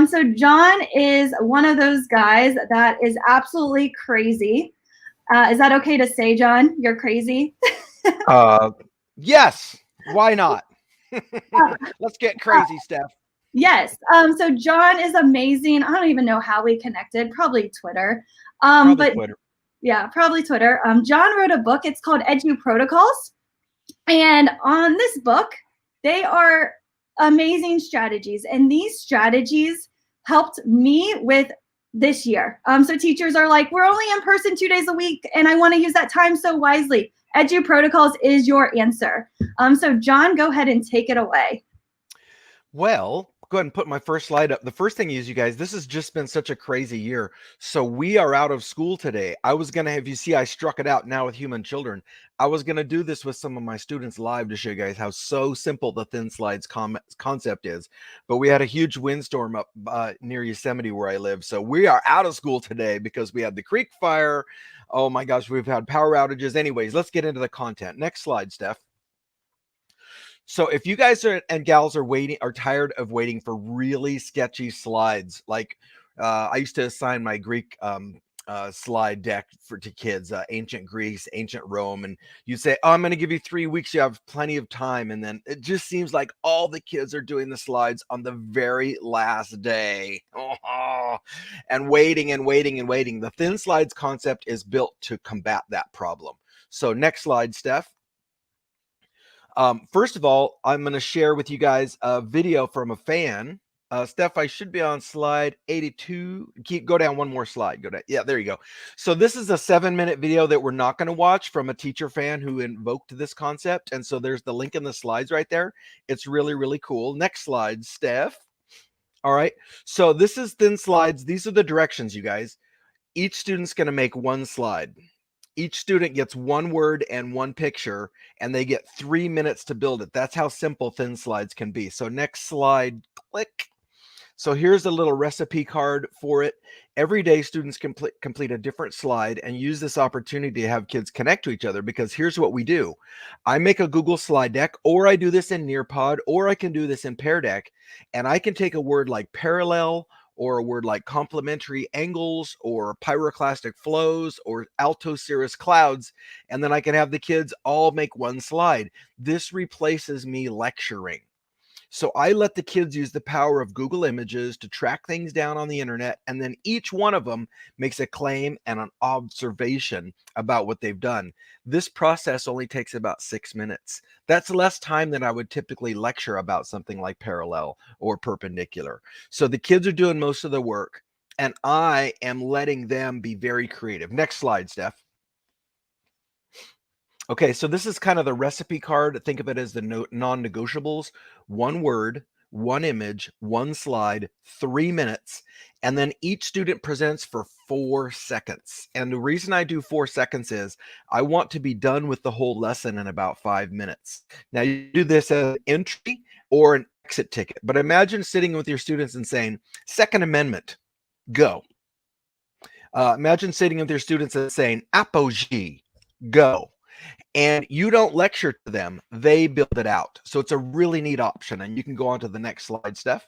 So John is one of those guys that is absolutely crazy. Is that okay to say, John? You're crazy? Yes. Why not? Let's get crazy, Steph. Yes. So John is amazing. I don't even know how we connected. Probably Twitter. Twitter. Yeah, probably Twitter. John wrote a book. It's called Edu Protocols. And on this book, they are amazing strategies. And these strategies helped me with this year. So teachers are like, we're only in person 2 days a week, and I want to use that time so wisely. Edu Protocols is your answer. So John, go ahead and take it away. Well, go ahead and put my first slide up. The first thing is, you guys, this has just been such a crazy year. So we are out of school today. I was going to have, you see, I struck it out now with human children. I was going to do this with some of my students live to show you guys how so simple the thin slides concept is. But we had a huge windstorm up near Yosemite where I live. So we are out of school today because we had the creek fire. Oh my gosh, we've had power outages. Anyways, let's get into the content. Next slide, Steph. So if you guys and gals are tired of waiting for really sketchy slides, like I used to assign my Greek slide deck to kids, ancient Greece, ancient Rome, and you say, oh, I'm going to give you 3 weeks. You have plenty of time. And then it just seems like all the kids are doing the slides on the very last day. And waiting and waiting and waiting. The thin slides concept is built to combat that problem. So next slide, Steph. First of all, I'm going to share with you guys a video from a fan. Steph, I should be on slide 82. Go down one more slide. Go down. Yeah, there you go. So this is a 7-minute video that we're not going to watch from a teacher fan who invoked this concept. And so there's the link in the slides right there. It's really, really cool. Next slide, Steph. All right. So this is thin slides. These are the directions, you guys. Each student's going to make one slide. Each student gets one word and one picture, and they get 3 minutes to build it. That's how simple thin slides can be. So next slide, click. So here's a little recipe card for it. Every day, students complete a different slide and use this opportunity to have kids connect to each other, because here's what we do. I make a Google slide deck, or I do this in Nearpod, or I can do this in Pear Deck, and I can take a word like parallel, or a word like complementary angles, or pyroclastic flows, or alto cirrus clouds, and then I can have the kids all make one slide. This replaces me lecturing. So I let the kids use the power of Google Images to track things down on the internet, and then each one of them makes a claim and an observation about what they've done. This process only takes about 6 minutes. That's less time than I would typically lecture about something like parallel or perpendicular. So the kids are doing most of the work, and I am letting them be very creative. Next slide, Steph. Okay, so this is kind of the recipe card. Think of it as the non-negotiables. One word, one image, one slide, 3 minutes, and then each student presents for 4 seconds. And the reason I do 4 seconds is I want to be done with the whole lesson in about 5 minutes. Now you do this as an entry or an exit ticket, but imagine sitting with your students and saying, Second Amendment, go. Imagine sitting with your students and saying, apogee, go. And you don't lecture to them, they build it out. So it's a really neat option. And you can go on to the next slide, Steph.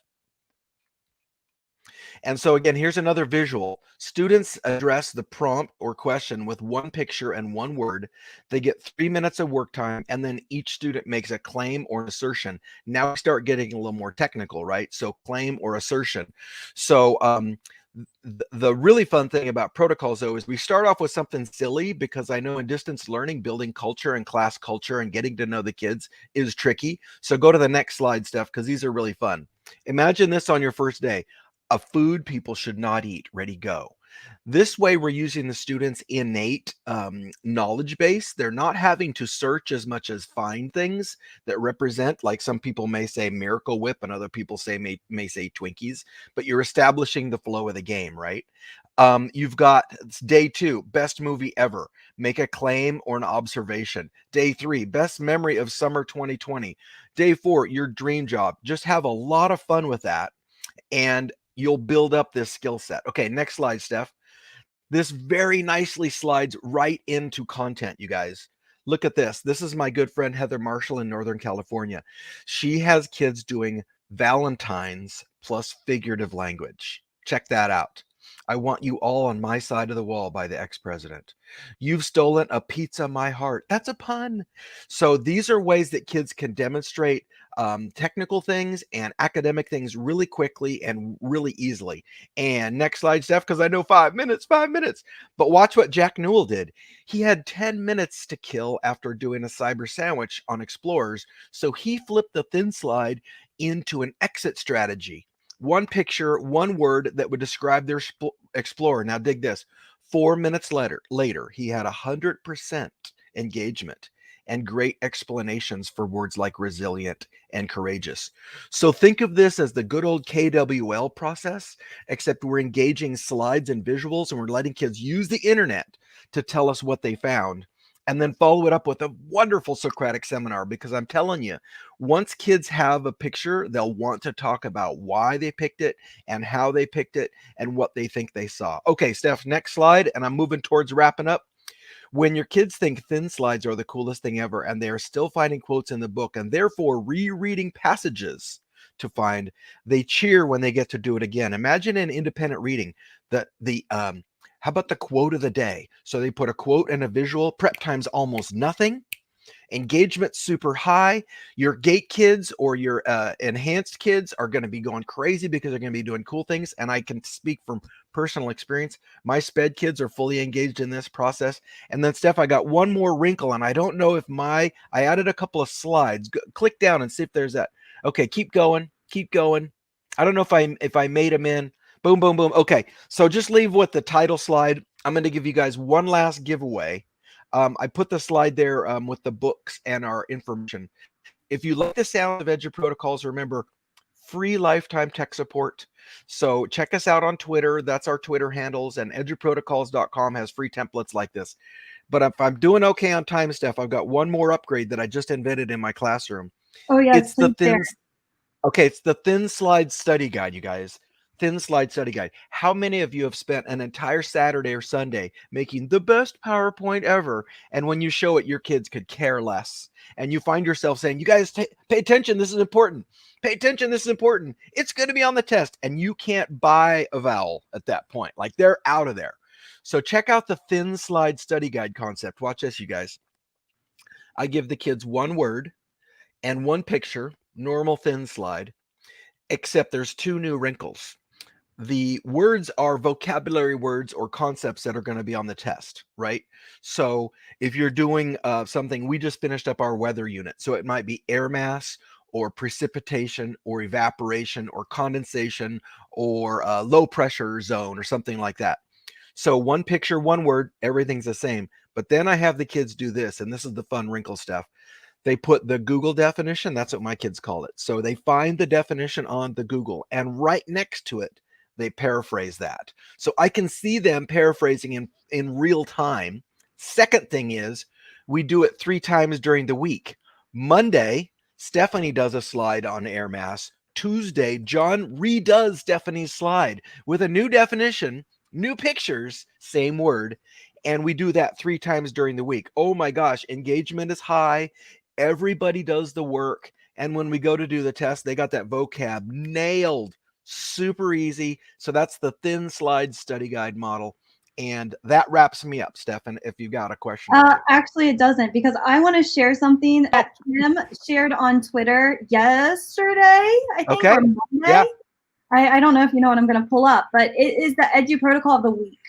And so again, here's another visual. Students address the prompt or question with one picture and one word. They get 3 minutes of work time, and then each student makes a claim or an assertion. Now we start getting a little more technical, right? So claim or assertion. So the really fun thing about protocols, though, is we start off with something silly, because I know in distance learning, building culture and class culture and getting to know the kids is tricky. So go to the next slide, Steph, because these are really fun. Imagine this on your first day. A food people should not eat. Ready, go. This way, we're using the students' innate knowledge base. They're not having to search as much as find things that represent, like some people may say Miracle Whip and other people may say Twinkies, but you're establishing the flow of the game, right? You've got day 2, best movie ever. Make a claim or an observation. Day 3, best memory of summer 2020. Day 4, your dream job. Just have a lot of fun with that, and you'll build up this skill set. Okay, next slide, Steph. This very nicely slides right into content, you guys. Look at this. This is my good friend Heather Marshall in Northern California. She has kids doing Valentine's plus figurative language. Check that out. I want you all on my side of the wall by the ex-president. You've stolen a pizza, my heart. That's a pun. So these are ways that kids can demonstrate technical things and academic things really quickly and really easily. And next slide, Steph, because I know 5 minutes. But watch what Jack Newell did. He had 10 minutes to kill after doing a cyber sandwich on Explorers. So he flipped the thin slide into an exit strategy. One picture, one word that would describe their explorer. Now dig this. 4 minutes later, he had 100% engagement. and great explanations for words like resilient and courageous. So think of this as the good old KWL process, except we're engaging slides and visuals, and we're letting kids use the internet to tell us what they found, and then follow it up with a wonderful Socratic seminar. Because I'm telling you, once kids have a picture, they'll want to talk about why they picked it and how they picked it and what they think they saw. Okay, Steph, next slide. And I'm moving towards wrapping up. When your kids think thin slides are the coolest thing ever, and they're still finding quotes in the book and therefore rereading passages to find, they cheer when they get to do it again. Imagine in independent reading that how about the quote of the day? So they put a quote and a visual. Prep time's almost nothing. Engagement super high. Your gate kids or your enhanced kids are going to be going crazy because they're going to be doing cool things. And I can speak from personal experience. My SPED kids are fully engaged in this process. And then Steph, I got one more wrinkle, and I don't know if I added a couple of slides. Click down and see if there's that. Okay, keep going. Keep going. I don't know if I made them in. Boom, boom, boom. Okay, so just leave with the title slide. I'm going to give you guys one last giveaway. I put the slide there with the books and our information. If you like the sound of EduProtocols, remember, free lifetime tech support. So check us out on Twitter. That's our Twitter handles, and eduprotocols.com has free templates like this. But if I'm doing okay on time, Steph, I've got one more upgrade that I just invented in my classroom. Oh, yes. It's the thin. Okay, it's the thin slide study guide, you guys. Thin slide study guide. How many of you have spent an entire Saturday or Sunday making the best PowerPoint ever, and when you show it, your kids could care less, and you find yourself saying, you guys pay attention, this is important. Pay attention, this is important. It's going to be on the test, and you can't buy a vowel at that point. Like, they're out of there. So check out the thin slide study guide concept. Watch this, you guys. I give the kids one word and one picture, normal thin slide, except there's two new wrinkles. The words are vocabulary words or concepts that are going to be on the test, right? So if you're doing something, we just finished up our weather unit. So it might be air mass or precipitation or evaporation or condensation or low pressure zone or something like that. So one picture, one word, everything's the same. But then I have the kids do this, and this is the fun wrinkle stuff. They put the Google definition. That's what my kids call it. So they find the definition on the Google, and right next to it, they paraphrase that. So I can see them paraphrasing in real time. Second thing is, we do it 3 times during the week. Monday, Stephanie does a slide on air mass. Tuesday, John redoes Stephanie's slide with a new definition, new pictures, same word. And we do that 3 times during the week. Oh my gosh, engagement is high. Everybody does the work. And when we go to do the test, they got that vocab nailed. Super easy. So that's the thin slide study guide model. And that wraps me up, Stefan, if you've got a question. Actually, it doesn't, because I want to share something that Kim shared on Twitter yesterday, I think, or Monday. Yeah. I don't know if you know what I'm going to pull up, but it is the Edu Protocol of the Week.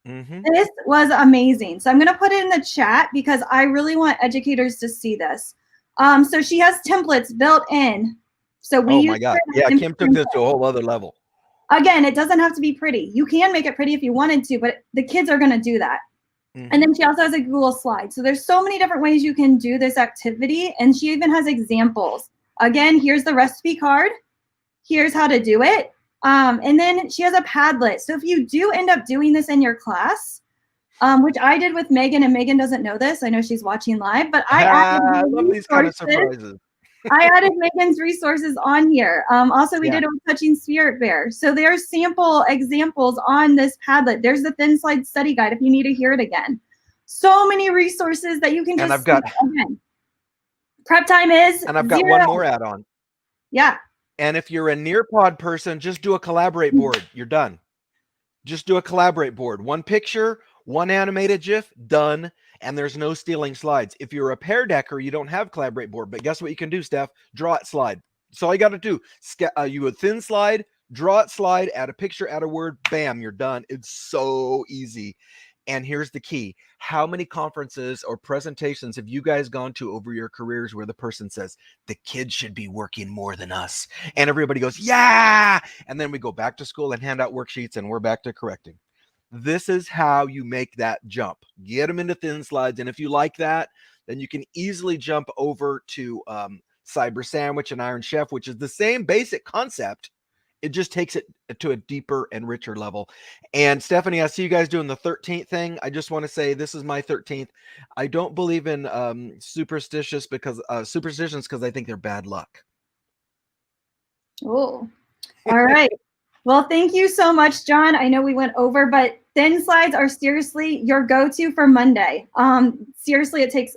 Mm-hmm. This was amazing. So I'm going to put it in the chat because I really want educators to see this. So she has templates built in. So we oh my God. Yeah, Kim took this to a whole other level. Again, it doesn't have to be pretty. You can make it pretty if you wanted to, but the kids are going to do that. Mm-hmm. And then she also has a Google slide. So there's so many different ways you can do this activity. And she even has examples. Again, here's the recipe card. Here's how to do it. And then she has a Padlet. So if you do end up doing this in your class, which I did with Megan, and Megan doesn't know this. I know she's watching live, but I love these kind of surprises. I added Megan's resources on here. Also, we did it with Touching Spirit Bear. So there are sample examples on this Padlet. There's the Thin Slide Study Guide if you need to hear it again. So many resources that you can just see again. Prep time is And I've got 0. one more add-on. Yeah. And if you're a Nearpod person, just do a collaborate board. You're done. Just do a collaborate board. One picture, one animated GIF, done. And there's no stealing slides. If you're a Pear Decker, you don't have collaborate board. But guess what you can do, Steph? Draw it slide. That's all you got to do. You would thin slide, draw it slide, add a picture, add a word, bam, you're done. It's so easy. And here's the key. How many conferences or presentations have you guys gone to over your careers where the person says, the kids should be working more than us? And everybody goes, yeah. And then we go back to school and hand out worksheets and we're back to correcting. This is how you make that jump. Get them into thin slides. And if you like that, then you can easily jump over to Cyber Sandwich and Iron Chef, which is the same basic concept. It just takes it to a deeper and richer level. And Stephanie, I see you guys doing the 13th thing. I just want to say this is my 13th. I don't believe in superstitions because I think they're bad luck. Oh, all right. Well, thank you so much, John. I know we went over, but thin slides are seriously your go-to for Monday. Seriously, it takes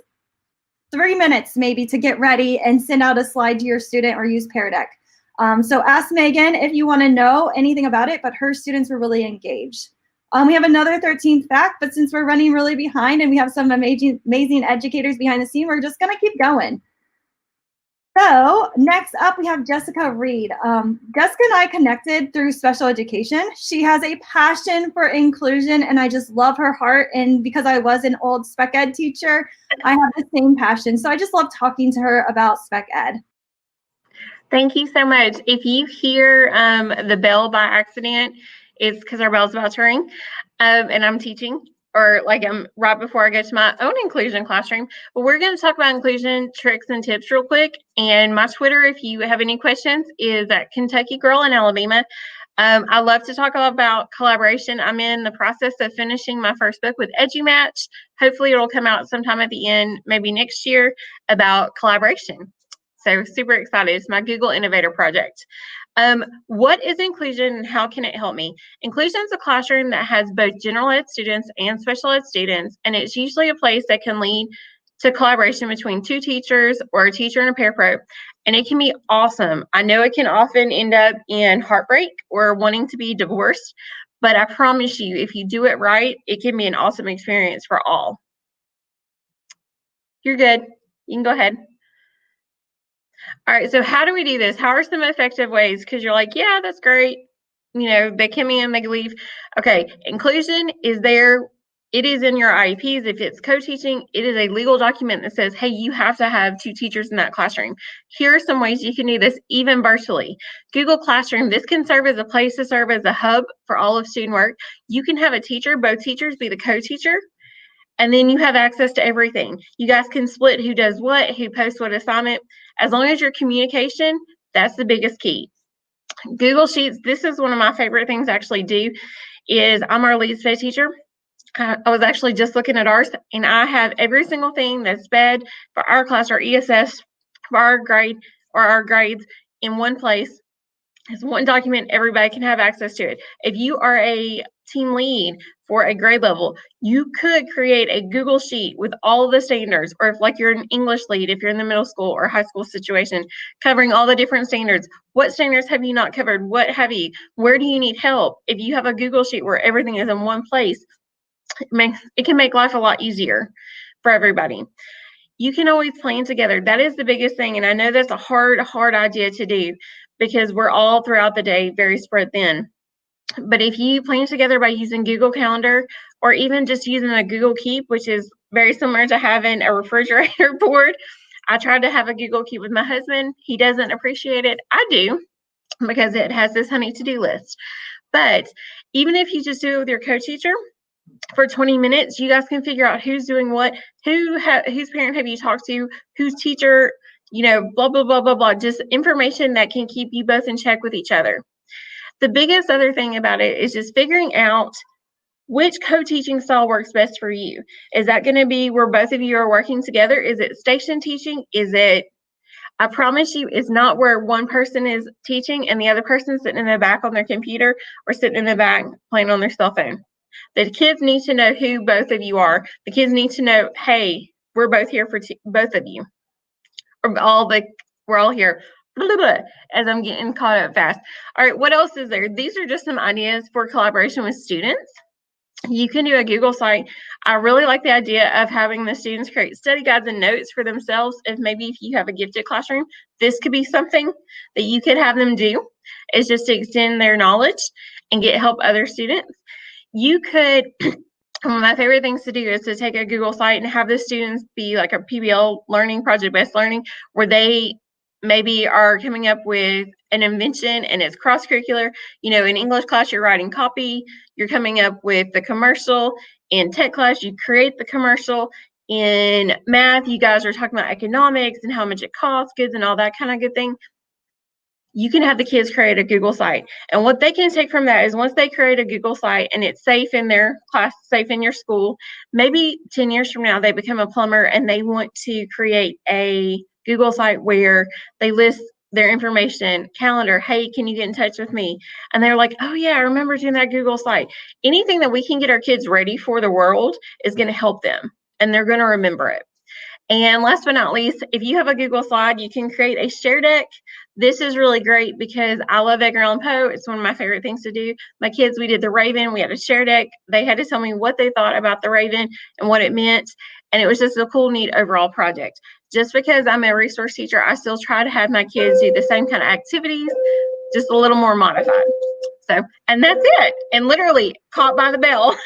3 minutes maybe to get ready and send out a slide to your student or use Pear Deck. So ask Megan if you want to know anything about it, but her students were really engaged. We have another 13th fact, but since we're running really behind and we have some amazing educators behind the scene, we're just going to keep going. So next up, we have Jessica Reed. Jessica and I connected through special education. She has a passion for inclusion, and I just love her heart. And because I was an old spec ed teacher, I have the same passion. So I just love talking to her about spec ed. Thank you so much. If you hear the bell by accident, it's because our bell's about to ring, and I'm teaching, or like I'm right before I go to my own inclusion classroom. But we're going to talk about inclusion tricks and tips real quick. And my Twitter, if you have any questions, is at Kentucky Girl in Alabama. I love to talk about collaboration. I'm in the process of finishing my first book with EduMatch. Hopefully it'll come out sometime at the end, maybe next year, about collaboration. So super excited. It's my Google Innovator project. What is inclusion and how can it help me? Inclusion is a classroom that has both general ed students and special ed students, and it's usually a place that can lead to collaboration between two teachers or a teacher and a parapro, and it can be awesome. I know it can often end up in heartbreak or wanting to be divorced, but I promise you, if you do it right, it can be an awesome experience for all. You're good. You can go ahead. All right, so how do we do this? How are some effective ways? Because you're like, yeah, that's great. You know, they come in, they leave. Okay, inclusion is there. It is in your IEPs. If it's co-teaching, it is a legal document that says, hey, you have to have 2 teachers in that classroom. Here are some ways you can do this, even virtually. Google Classroom, this can serve as a place to serve as a hub for all of student work. You can have a teacher, both teachers be the co-teacher, and then you have access to everything. You guys can split who does what, who posts what assignment. As long as your communication, that's the biggest key. Google Sheets, this is one of my favorite things to actually do, is I'm our lead SPED teacher. I was actually just looking at ours, and I have every single thing that's SPED for our class, our ESS, for our grade, or our grades in one place. It's one document, everybody can have access to it. If you are a team lead for a grade level, you could create a Google Sheet with all of the standards, or if like you're an English lead, if you're in the middle school or high school situation, covering all the different standards. What standards have you not covered? What have you? Where do you need help? If you have a Google Sheet where everything is in one place, it can make life a lot easier for everybody. You can always plan together. That is the biggest thing. And I know that's a hard idea to do because we're all throughout the day very spread thin. But if you plan together by using Google Calendar or even just using a Google Keep, which is very similar to having a refrigerator board. I tried to have a Google Keep with my husband. He doesn't appreciate it. I do, because it has this honey to-do list. But even if you just do it with your co-teacher, for 20 minutes, you guys can figure out who's doing what, whose parent have you talked to, whose teacher, you know, blah, blah, blah, blah, blah. Just information that can keep you both in check with each other. The biggest other thing about it is just figuring out which co-teaching style works best for you. Is that going to be where both of you are working together? Is it station teaching? Is it, I promise you, it's not where one person is teaching and the other person is sitting in the back on their computer or sitting in the back playing on their cell phone. The kids need to know who both of you are. The kids need to know, hey, we're both here for both of you. We're all here. Blah, blah, blah, as I'm getting caught up fast. All right, what else is there? These are just some ideas for collaboration with students. You can do a Google site. I really like the idea of having the students create study guides and notes for themselves. If you have a gifted classroom, this could be something that you could have them do. It's just to extend their knowledge and get help other students. You could, one of my favorite things to do is to take a Google site and have the students be like a PBL learning, project-based learning, where they maybe are coming up with an invention and it's cross-curricular. You know, in English class, you're writing copy, you're coming up with the commercial. In tech class, you create the commercial. In math, you guys are talking about economics and how much it costs, goods and all that kind of good thing. You can have the kids create a Google site. And what they can take from that is once they create a Google site and it's safe in their class, safe in your school, maybe 10 years from now, they become a plumber and they want to create a Google site where they list their information, calendar, hey, can you get in touch with me? And they're like, oh yeah, I remember doing that Google site. Anything that we can get our kids ready for the world is going to help them, and they're going to remember it. And last but not least, if you have a Google slide, you can create a share deck. This is really great because I love Edgar Allan Poe. It's one of my favorite things to do. My kids, we did the Raven. We had a share deck. They had to tell me what they thought about the Raven and what it meant. And it was just a cool, neat overall project. Just because I'm a resource teacher, I still try to have my kids do the same kind of activities, just a little more modified. So, and that's it. And literally caught by the bell.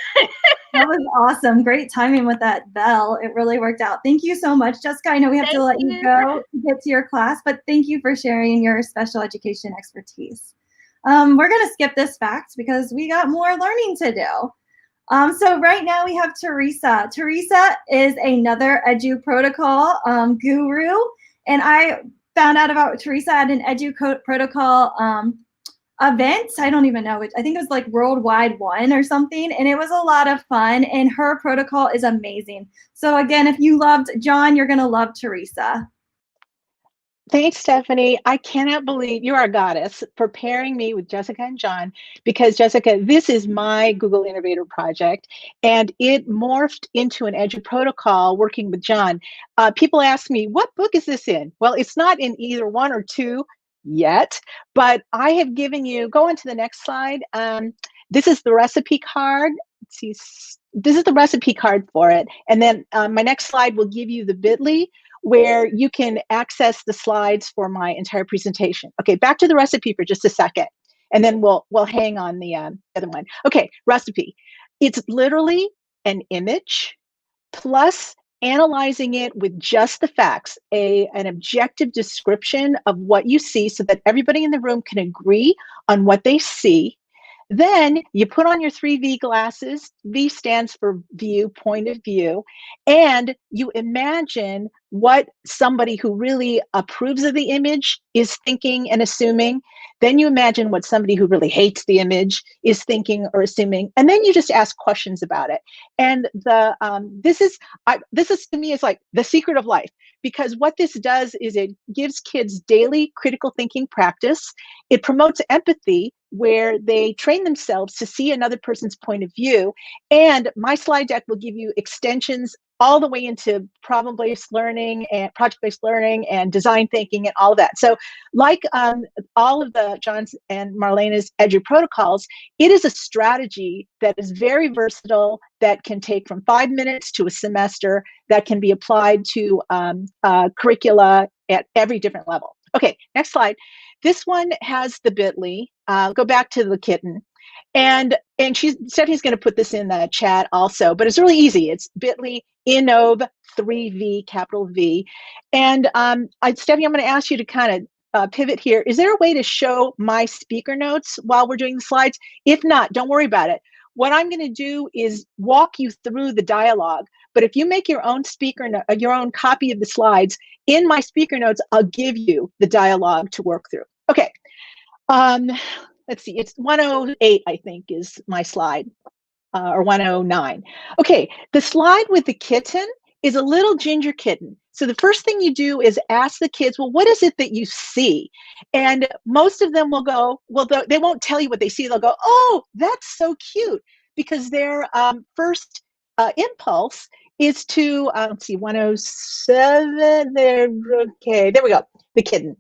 That was awesome. Great timing with that bell. It really worked out. Thank you so much, Jessica. I know we have to let you go to get to your class, but thank you for sharing your special education expertise. We're going to skip this fact because we got more learning to do. So right now we have Teresa. Teresa is another Edu Protocol guru, and I found out about Teresa at an Edu Protocol event. I don't even know. I think it was like Worldwide One or something, and it was a lot of fun, and her protocol is amazing. So again, if you loved John, you're going to love Teresa. Thanks, Stephanie. I cannot believe you are a goddess for pairing me with Jessica and John, because Jessica, this is my Google Innovator project, and it morphed into an Edu Protocol working with John. People ask me, what book is this in? Well, it's not in either one or two yet, but I have given you, go on to the next slide. This is the recipe card. Let's see, this is the recipe card for it. And then my next slide will give you the bit.ly where you can access the slides for my entire presentation. Okay, back to the recipe for just a second, and then we'll hang on the other one. Okay, recipe. It's literally an image plus analyzing it with just the facts, an objective description of what you see so that everybody in the room can agree on what they see. Then you put on your 3V glasses. V stands for view, point of view, and you imagine what somebody who really approves of the image is thinking and assuming. Then you imagine what somebody who really hates the image is thinking or assuming, and then you just ask questions about it. And this is to me is like the secret of life, because what this does is it gives kids daily critical thinking practice. It promotes empathy, where they train themselves to see another person's point of view. And my slide deck will give you extensions all the way into problem-based learning and project-based learning and design thinking and all of that. So like all of the John's and Marlena's Edu protocols, it is a strategy that is very versatile, that can take from 5 minutes to a semester, that can be applied to curricula at every different level. Okay, next slide. This one has the bit.ly. Go back to the kitten. And Stephanie's going to put this in the chat also, but it's really easy. It's bit.ly innov 3V, capital V. And Stephanie, I'm going to ask you to kind of pivot here. Is there a way to show my speaker notes while we're doing the slides? If not, don't worry about it. What I'm going to do is walk you through the dialogue. But if you make your own your own copy of the slides, in my speaker notes, I'll give you the dialogue to work through. Okay. Let's see, it's 108, I think, is my slide, or 109. Okay, the slide with the kitten is a little ginger kitten. So the first thing you do is ask the kids, well, what is it that you see? And most of them will go, well, they won't tell you what they see. They'll go, oh, that's so cute, because their first impulse is to, let's see, 107, there, okay, there we go, the kitten.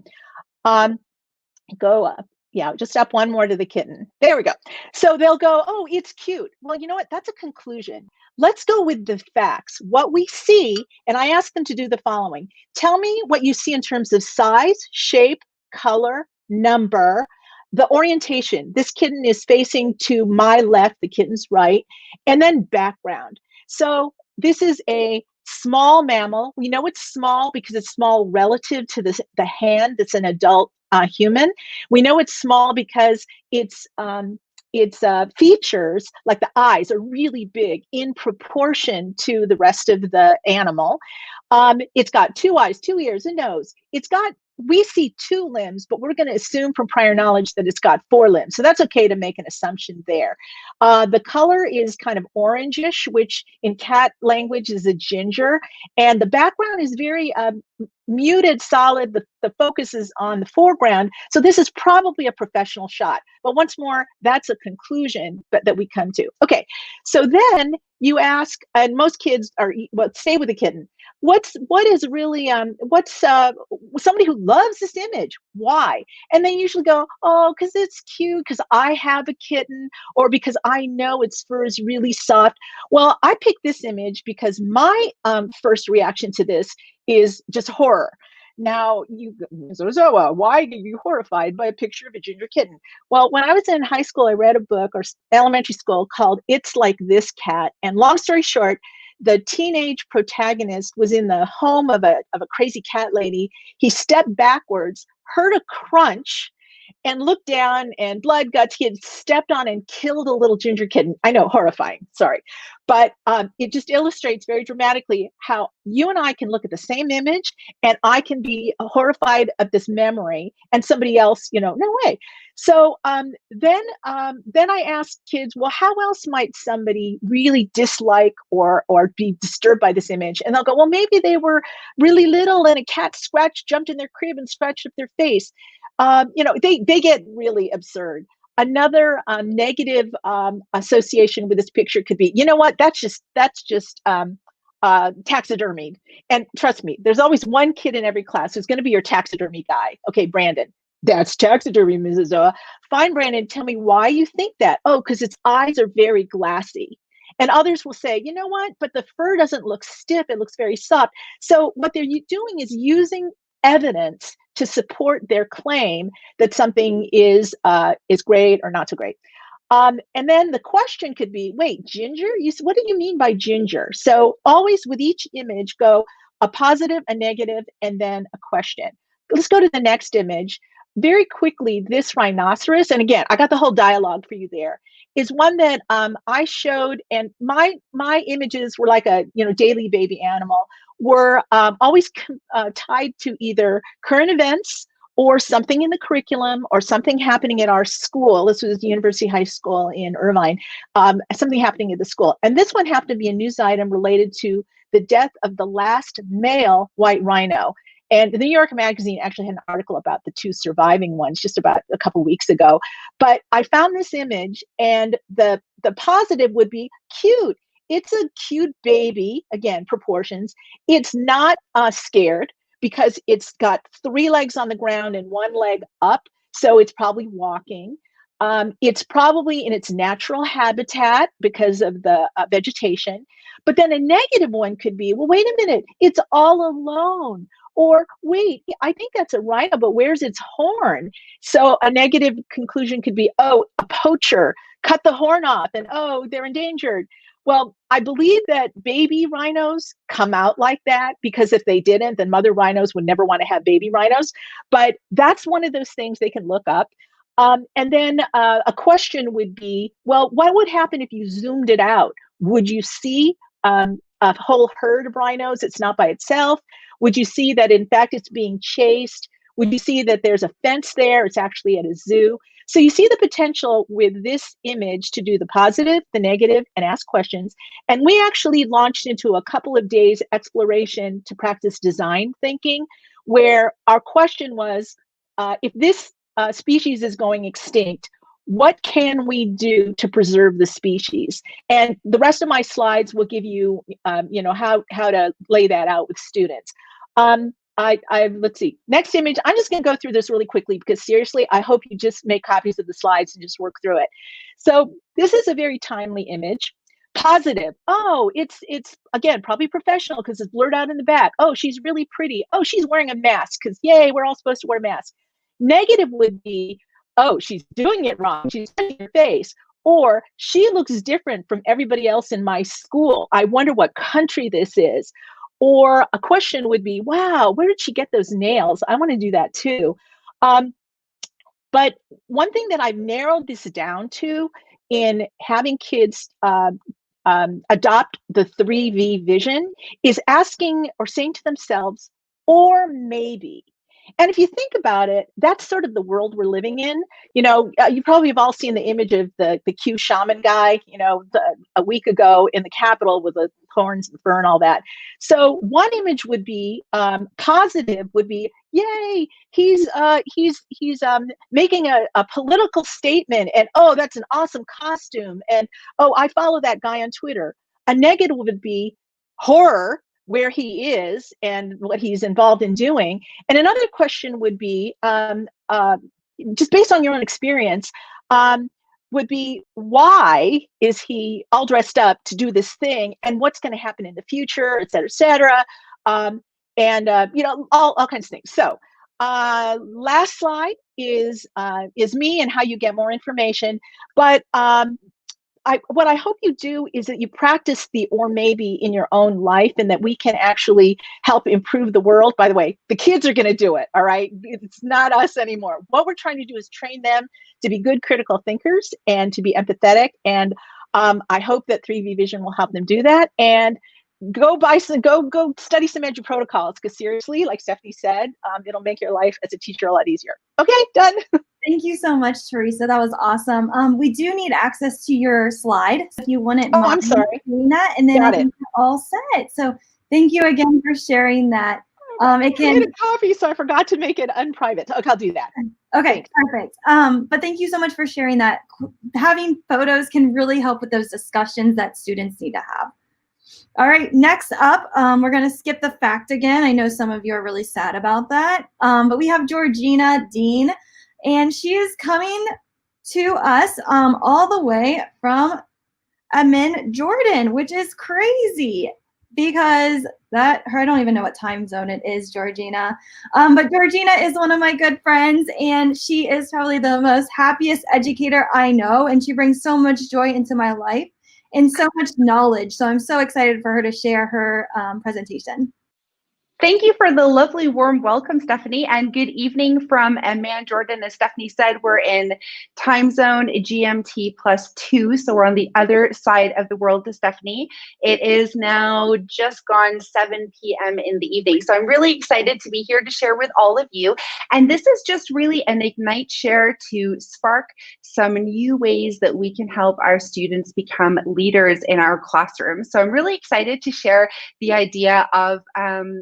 Go up. Yeah, just up one more to the kitten. There we go. So they'll go, oh, it's cute. Well, you know what? That's a conclusion. Let's go with the facts, what we see. And I ask them to do the following. Tell me what you see in terms of size, shape, color, number, the orientation. This kitten is facing to my left, the kitten's right, and then background. So this is a small mammal. We know it's small because it's small relative to the hand that's an adult human. We know it's small because it's its features, like the eyes, are really big in proportion to the rest of the animal. It's got 2 eyes, 2 ears, a nose. We see 2 limbs, but we're going to assume from prior knowledge that it's got 4 limbs. So that's okay to make an assumption there. The color is kind of orangish, which in cat language is a ginger. And the background is very muted, solid. The focus is on the foreground. So this is probably a professional shot. But once more, that's a conclusion that we come to. Okay, so then you ask, and most kids stay with the kitten. What is really what's somebody who loves this image? Why? And they usually go, oh, because it's cute, because I have a kitten, or because I know its fur is really soft. Well, I picked this image because my first reaction to this is just horror. Now, why are you horrified by a picture of a ginger kitten? Well, when I was in high school, I read a book, or elementary school, called It's Like This Cat. And long story short, the teenage protagonist was in the home of a crazy cat lady. He stepped backwards, heard a crunch, and looked down, and blood, guts, he had stepped on and killed a little ginger kitten. I know, horrifying, sorry. But it just illustrates very dramatically how you and I can look at the same image, and I can be horrified of this memory, and somebody else, no way. So then I asked kids, well, how else might somebody really dislike or be disturbed by this image? And they'll go, well, maybe they were really little and a cat jumped in their crib and scratched up their face. They get really absurd. Another negative association with this picture could be, you know what? That's just taxidermied. And trust me, there's always one kid in every class who's going to be your taxidermy guy. Okay, Brandon, that's taxidermy, Mrs. Oa. Fine, Brandon, tell me why you think that. Oh, because its eyes are very glassy. And others will say, you know what? But the fur doesn't look stiff. It looks very soft. So what they're doing is using evidence to support their claim that something is great or not so great. And then the question could be, wait, ginger? What do you mean by ginger? So always with each image, go a positive, a negative, and then a question. Let's go to the next image. Very quickly, this rhinoceros, and again, I got the whole dialogue for you there, is one that I showed, and my images were like a daily baby animal, were always tied to either current events or something in the curriculum or something happening at our school. This was the University High School in Irvine, something happening at the school. And this one happened to be a news item related to the death of the last male white rhino. And the New York Magazine actually had an article about the 2 surviving ones just about a couple weeks ago. But I found this image, and the positive would be cute. It's a cute baby, again, proportions. It's not scared because it's got 3 legs on the ground and 1 leg up. So it's probably walking. It's probably in its natural habitat because of the vegetation. But then a negative one could be, well, wait a minute, it's all alone. Or wait, I think that's a rhino, but where's its horn? So a negative conclusion could be, oh, a poacher cut the horn off, and oh, they're endangered. Well, I believe that baby rhinos come out like that, because if they didn't, then mother rhinos would never want to have baby rhinos. But that's one of those things they can look up. And then a question would be, well, what would happen if you zoomed it out? Would you see a whole herd of rhinos? It's not by itself. Would you see that, in fact, it's being chased? Would you see that there's a fence there? It's actually at a zoo. So you see the potential with this image to do the positive, the negative, and ask questions. And we actually launched into a couple of days exploration to practice design thinking, where our question was, if this species is going extinct, what can we do to preserve the species? And the rest of my slides will give you, how to lay that out with students. Let's see, next image. I'm just going to go through this really quickly because seriously, I hope you just make copies of the slides and just work through it. So this is a very timely image. Positive. Oh, it's again, probably professional because it's blurred out in the back. Oh, she's really pretty. Oh, she's wearing a mask because yay, we're all supposed to wear masks. Negative would be, oh, she's doing it wrong. She's touching her face. Or she looks different from everybody else in my school. I wonder what country this is. Or a question would be, wow, where did she get those nails? I want to do that too. But one thing that I've narrowed this down to in having kids adopt the 3V vision is asking or saying to themselves, or maybe. And if you think about it, that's sort of the world we're living in. You know, you probably have all seen the image of the Q shaman guy, you know, a week ago in the Capitol with the horns and fur and all that. So one image would be positive, would be, yay, he's making a political statement, and oh, that's an awesome costume, and oh, I follow that guy on Twitter. A negative would be horror, where he is and what he's involved in doing. And another question would be, just based on your own experience, would be, why is he all dressed up to do this thing, and what's going to happen in the future, et cetera, et cetera. You know, all kinds of things. So last slide is me and how you get more information. But what I hope you do is that you practice the or maybe in your own life, and that we can actually help improve the world. By the way, the kids are going to do it. All right. It's not us anymore. What we're trying to do is train them to be good critical thinkers and to be empathetic. And I hope that 3V Vision will help them do that. And go study some Edge protocols, because seriously, like Stephanie said, it'll make your life as a teacher a lot easier. Okay, done. Thank you so much, Teresa. That was awesome. We do need access to your slide. So if you wouldn't mind I'm sorry. doing that, and then I think we're all set. So thank you again for sharing that. I made a copy, so I forgot to make it unprivate. Okay, I'll do that. Okay, perfect. But thank you so much for sharing that. Having photos can really help with those discussions that students need to have. All right, next up, we're going to skip the fact again. I know some of you are really sad about that. But we have Georgina Dean, and she is coming to us all the way from Amman, Jordan, which is crazy because I don't even know what time zone it is, Georgina. But Georgina is one of my good friends, and she is probably the most happiest educator I know, and she brings so much joy into my life and so much knowledge. So I'm so excited for her to share her presentation. Thank you for the lovely warm welcome, Stephanie, and good evening from Amman, Jordan. As Stephanie said, we're in time zone GMT +2, so we're on the other side of the world to Stephanie. It is now just gone 7 p.m. in the evening, so I'm really excited to be here to share with all of you. And this is just really an Ignite Share to spark some new ways that we can help our students become leaders in our classroom. So I'm really excited to share the idea of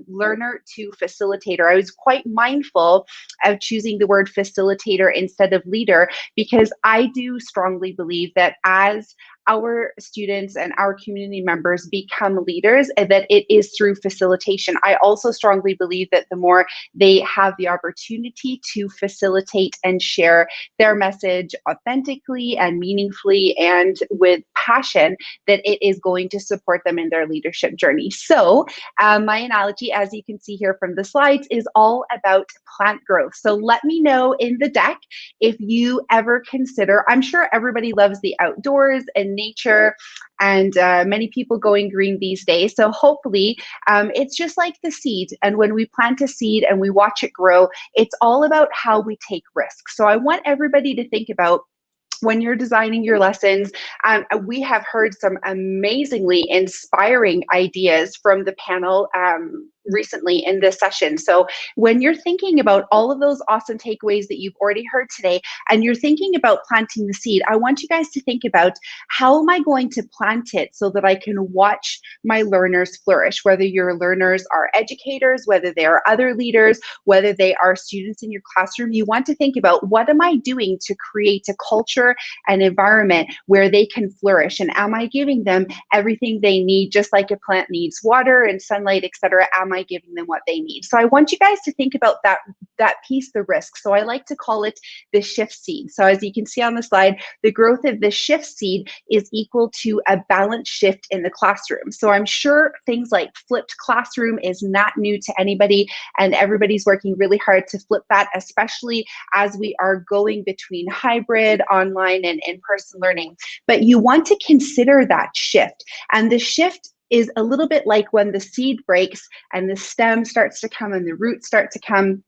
learner to facilitator. I was quite mindful of choosing the word facilitator instead of leader, because I do strongly believe that as our students and our community members become leaders, and that it is through facilitation. I also strongly believe that the more they have the opportunity to facilitate and share their message authentically and meaningfully and with passion, that it is going to support them in their leadership journey. So my analogy, as you can see here from the slides, is all about plant growth. So let me know in the deck if you ever consider, I'm sure everybody loves the outdoors and nature, and many people going green these days. So hopefully it's just like the seed. And when we plant a seed and we watch it grow, it's all about how we take risks. So I want everybody to think about, when you're designing your lessons, we have heard some amazingly inspiring ideas from the panel recently in this session. So when you're thinking about all of those awesome takeaways that you've already heard today, and you're thinking about planting the seed, I want you guys to think about, how am I going to plant it so that I can watch my learners flourish? Whether your learners are educators, whether they are other leaders, whether they are students in your classroom, you want to think about, what am I doing to create a culture and environment where they can flourish? And am I giving them everything they need, just like a plant needs water and sunlight, etc.? Am I giving them what they need? So I want you guys to think about that piece, the risk. So I like to call it the shift seed. So as you can see on the slide, the growth of the shift seed is equal to a balanced shift in the classroom. So I'm sure things like flipped classroom is not new to anybody, and everybody's working really hard to flip that, especially as we are going between hybrid, online, and in-person learning. But you want to consider that shift, and the shift is a little bit like when the seed breaks and the stem starts to come and the roots start to come.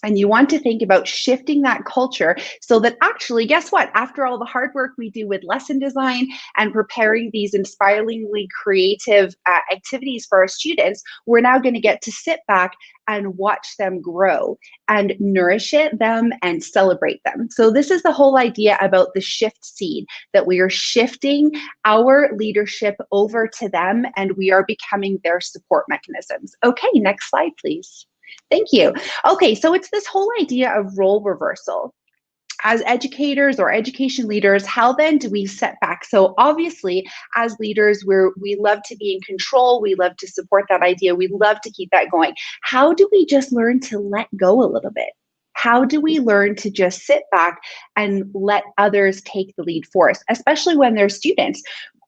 And you want to think about shifting that culture so that actually, guess what? After all the hard work we do with lesson design and preparing these inspiringly creative activities for our students, we're now going to get to sit back and watch them grow and nourish them and celebrate them. So this is the whole idea about the shift seed, that we are shifting our leadership over to them and we are becoming their support mechanisms. Okay, next slide, please. Thank you. Okay, so it's this whole idea of role reversal. As educators or education leaders, how then do we set back? So obviously, as leaders, we love to be in control. We love to support that idea. We love to keep that going. How do we just learn to let go a little bit? How do we learn to just sit back and let others take the lead for us, especially when they're students?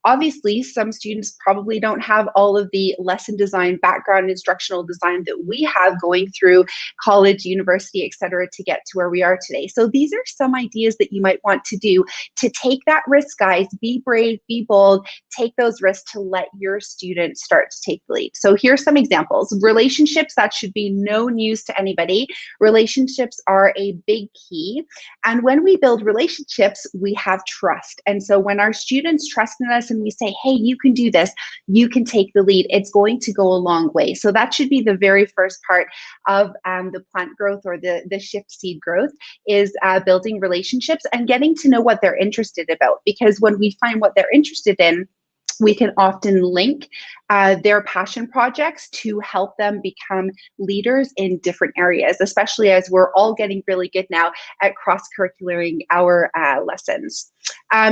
Obviously, some students probably don't have all of the lesson design background, instructional design that we have going through college, university, et cetera, to get to where we are today. So these are some ideas that you might want to do to take that risk, guys. Be brave, be bold, take those risks to let your students start to take the lead. So here's some examples. Relationships, that should be no news to anybody. Relationships are a big key. And when we build relationships, we have trust. And so when our students trust in us, and we say, hey, you can do this, you can take the lead, it's going to go a long way. So that should be the very first part of the plant growth or the shift seed growth, is building relationships and getting to know what they're interested about. Because when we find what they're interested in, we can often link their passion projects to help them become leaders in different areas, especially as we're all getting really good now at cross-curriculating our lessons.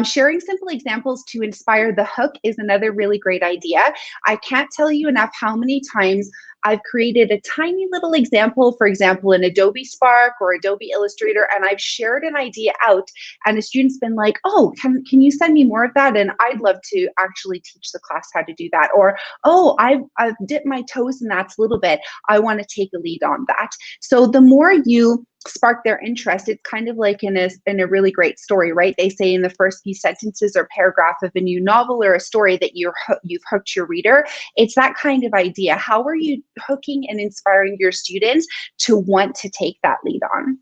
Sharing simple examples to inspire the hook is another really great idea. I can't tell you enough how many times I've created a tiny little example, for example, in Adobe Spark or Adobe Illustrator, and I've shared an idea out, and a student's been like, oh, can you send me more of that? And I'd love to actually teach the class how to do that. Or, oh, I've dipped my toes in that a little bit. I want to take a lead on that. So the more you spark their interest, it's kind of like in a really great story, right? They say in the first few sentences or paragraph of a new novel or a story that you've hooked your reader. It's that kind of idea. How are you hooking and inspiring your students to want to take that lead on?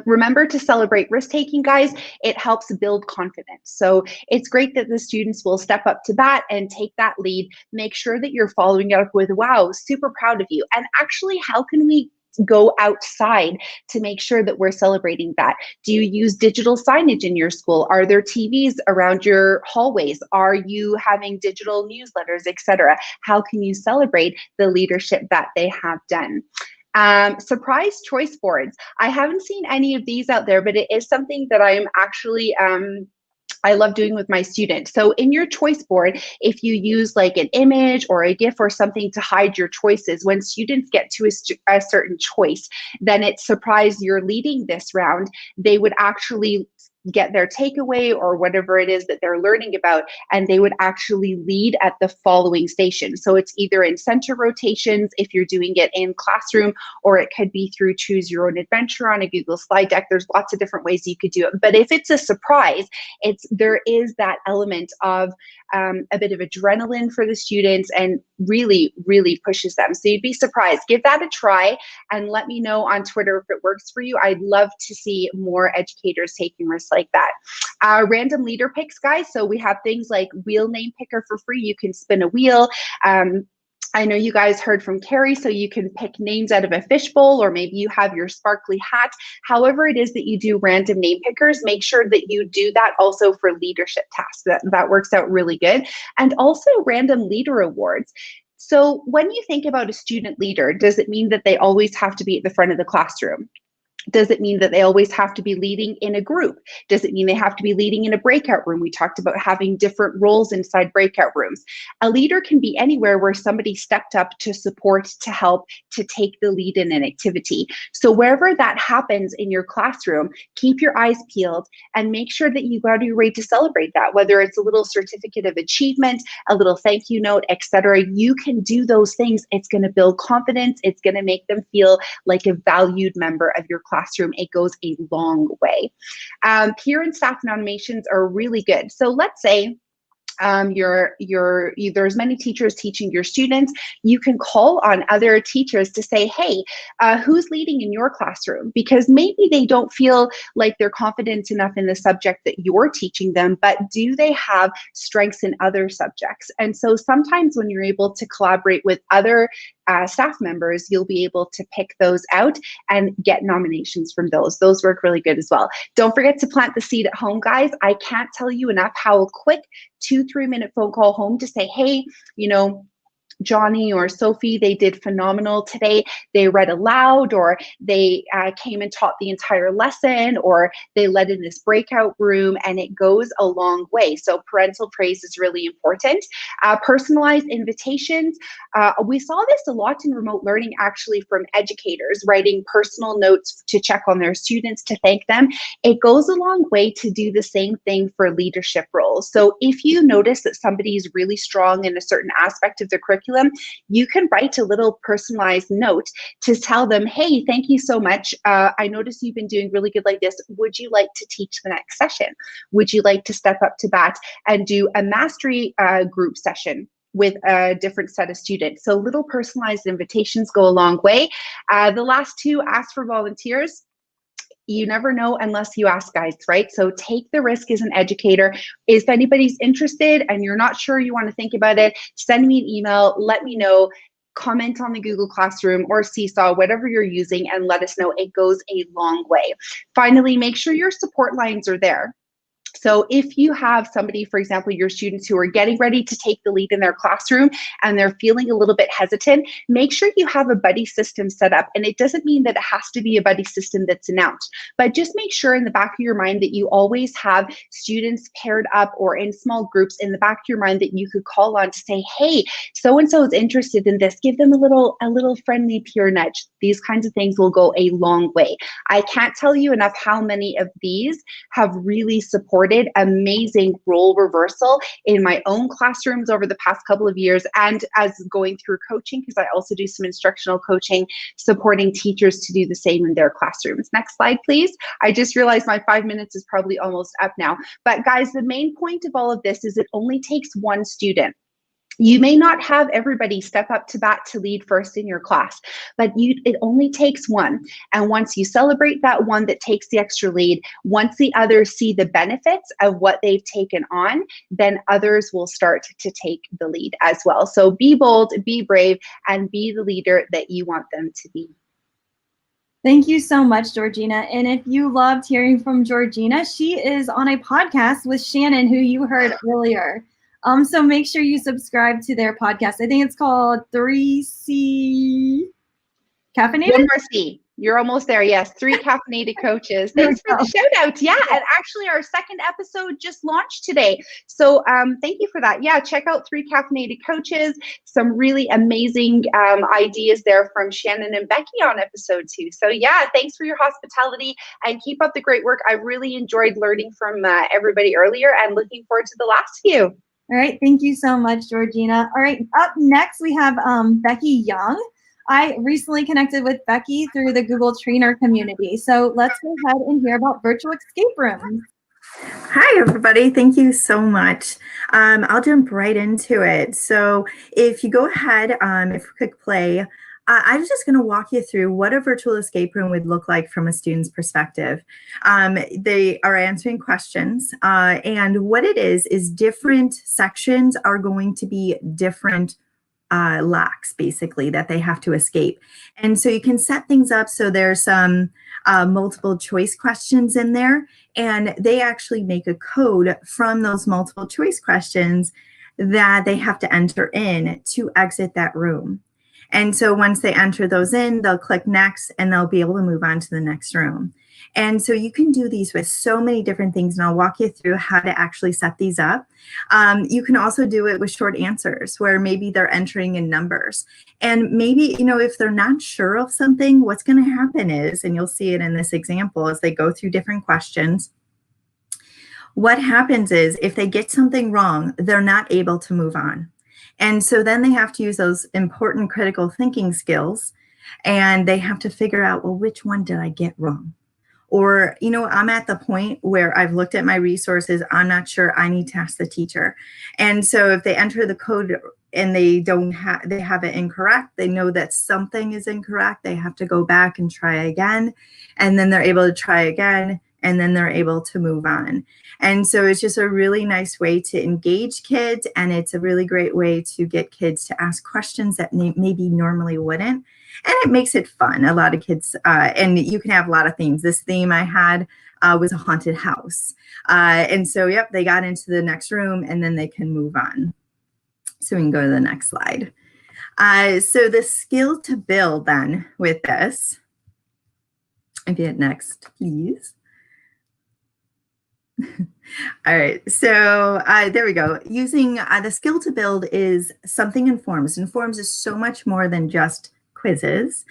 Remember to celebrate risk-taking, guys. It helps build confidence. So it's great that the students will step up to bat and take that lead. Make sure that you're following it up with, wow, super proud of you. And actually, how can we go outside to make sure that we're celebrating that? Do you use digital signage in your school? Are there TVs around your hallways? Are you having digital newsletters, etc.? How can you celebrate the leadership that they have done? Surprise choice boards. I haven't seen any of these out there, but it is something that I am actually I love doing with my students. So in your choice board, if you use like an image or a GIF or something to hide your choices, when students get to a certain choice, then it's surprise you're leading this round. They would actually get their takeaway or whatever it is that they're learning about, and they would actually lead at the following station. So it's either in center rotations if you're doing it in classroom, or it could be through choose your own adventure on a Google slide deck. There's lots of different ways you could do it. But if it's a surprise, there is that element of a bit of adrenaline for the students and really, really pushes them. So you'd be surprised. Give that a try and let me know on Twitter if it works for you. I'd love to see more educators taking risks like that. Random leader picks, guys. So we have things like wheel name picker for free. You can spin a wheel. I know you guys heard from Carrie, so you can pick names out of a fishbowl, or maybe you have your sparkly hat. However it is that you do random name pickers, make sure that you do that also for leadership tasks. That works out really good. And also random leader awards. So when you think about a student leader, does it mean that they always have to be at the front of the classroom? Does it mean that they always have to be leading in a group? Does it mean they have to be leading in a breakout room? We talked about having different roles inside breakout rooms. A leader can be anywhere where somebody stepped up to support, to help, to take the lead in an activity. So wherever that happens in your classroom, keep your eyes peeled and make sure that you got your way to celebrate that, whether it's a little certificate of achievement, a little thank you note, etc. You can do those things. It's going to build confidence. It's going to make them feel like a valued member of your classroom. It goes a long way. Peer and staff nominations are really good. So let's say there's many teachers teaching your students, you can call on other teachers to say, hey, who's leading in your classroom? Because maybe they don't feel like they're confident enough in the subject that you're teaching them, but do they have strengths in other subjects? And so sometimes when you're able to collaborate with other staff members, you'll be able to pick those out and get nominations from those. Those work really good as well. Don't forget to plant the seed at home, guys. I can't tell you enough how quick 2-3 minute phone call home to say, hey, Johnny or Sophie, they did phenomenal today. They read aloud, or they came and taught the entire lesson, or they led in this breakout room, and it goes a long way. So parental praise is really important. Personalized invitations. We saw this a lot in remote learning, actually, from educators writing personal notes to check on their students, to thank them. It goes a long way to do the same thing for leadership roles. So if you notice that somebody is really strong in a certain aspect of the curriculum, you can write a little personalized note to tell them, hey, thank you so much. I noticed you've been doing really good like this. Would you like to teach the next session? Would you like to step up to bat and do a mastery group session with a different set of students? So little personalized invitations go a long way. The last two, ask for volunteers. You never know unless you ask, guys, right? So take the risk as an educator. If anybody's interested and you're not sure, you want to think about it, send me an email, let me know, comment on the Google Classroom or Seesaw, whatever you're using, and let us know. It goes a long way. Finally, make sure your support lines are there. So if you have somebody, for example, your students who are getting ready to take the lead in their classroom and they're feeling a little bit hesitant, make sure you have a buddy system set up. And it doesn't mean that it has to be a buddy system that's announced, but just make sure in the back of your mind that you always have students paired up or in small groups in the back of your mind that you could call on to say, hey, so-and-so is interested in this. Give them a little friendly peer nudge. These kinds of things will go a long way. I can't tell you enough how many of these have really supported amazing role reversal in my own classrooms over the past couple of years, and as going through coaching, because I also do some instructional coaching, supporting teachers to do the same in their classrooms. Next slide, please. I just realized my 5 minutes is probably almost up now. But guys, the main point of all of this is it only takes one student. You may not have everybody step up to bat to lead first in your class, but it only takes one. And once you celebrate that one that takes the extra lead, once the others see the benefits of what they've taken on, then others will start to take the lead as well. So be bold, be brave, and be the leader that you want them to be. Thank you so much, Georgina. And if you loved hearing from Georgina, she is on a podcast with Shannon, who you heard earlier. So make sure you subscribe to their podcast. I think it's called 3C Caffeinated? One more C. You're almost there. Yes, 3 Caffeinated Coaches. Thanks for the shout out. Yeah, and actually our second episode just launched today. So thank you for that. Yeah, check out 3 Caffeinated Coaches. Some really amazing ideas there from Shannon and Becky on episode 2. So yeah, thanks for your hospitality and keep up the great work. I really enjoyed learning from everybody earlier and looking forward to the last few. All right, thank you so much, Georgina. All right, up next we have Becky Young. I recently connected with Becky through the Google Trainer community. So let's go ahead and hear about virtual escape rooms. Hi, everybody. Thank you so much. I'll jump right into it. So if you go ahead, if we click play, I'm just going to walk you through what a virtual escape room would look like from a student's perspective. They are answering questions, and what it is different sections are going to be different lacks, basically, that they have to escape. And so you can set things up so there's some multiple choice questions in there, and they actually make a code from those multiple choice questions that they have to enter in to exit that room. And so once they enter those in, they'll click next and they'll be able to move on to the next room. And so you can do these with so many different things, and I'll walk you through how to actually set these up. You can also do it with short answers where maybe they're entering in numbers. And maybe, if they're not sure of something, what's going to happen is, and you'll see it in this example as they go through different questions, what happens is if they get something wrong, they're not able to move on. And so then they have to use those important critical thinking skills, and they have to figure out, well, which one did I get wrong? or, I'm at the point where I've looked at my resources, I'm not sure, I need to ask the teacher. And so if they enter the code and they have it incorrect, they know that something is incorrect, they have to go back and try again, and then they're able to try again, and then they're able to move on. And so it's just a really nice way to engage kids, and it's a really great way to get kids to ask questions that maybe normally wouldn't. And it makes it fun. A lot of kids, and you can have a lot of themes. This theme I had was a haunted house. And so, yep, they got into the next room, and then they can move on. So we can go to the next slide. So the skill to build then with this, if you hit next, please. All right, so there we go. Using the skill to build is something in Forms. And Forms is so much more than just quizzes.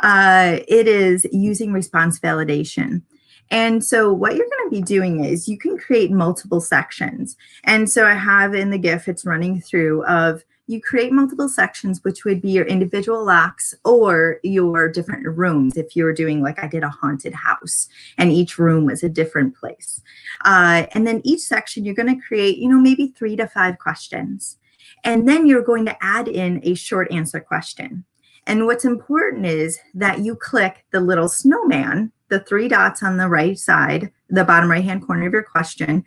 It is using response validation. And so what you're going to be doing is you can create multiple sections. And so I have in the GIF, it's running through of you create multiple sections, which would be your individual locks or your different rooms. If you were doing, like I did, a haunted house, and each room was a different place. And then each section, you're going to create, maybe 3 to 5 questions. And then you're going to add in a short answer question. And what's important is that you click the little snowman, the 3 dots on the right side, the bottom right-hand corner of your question,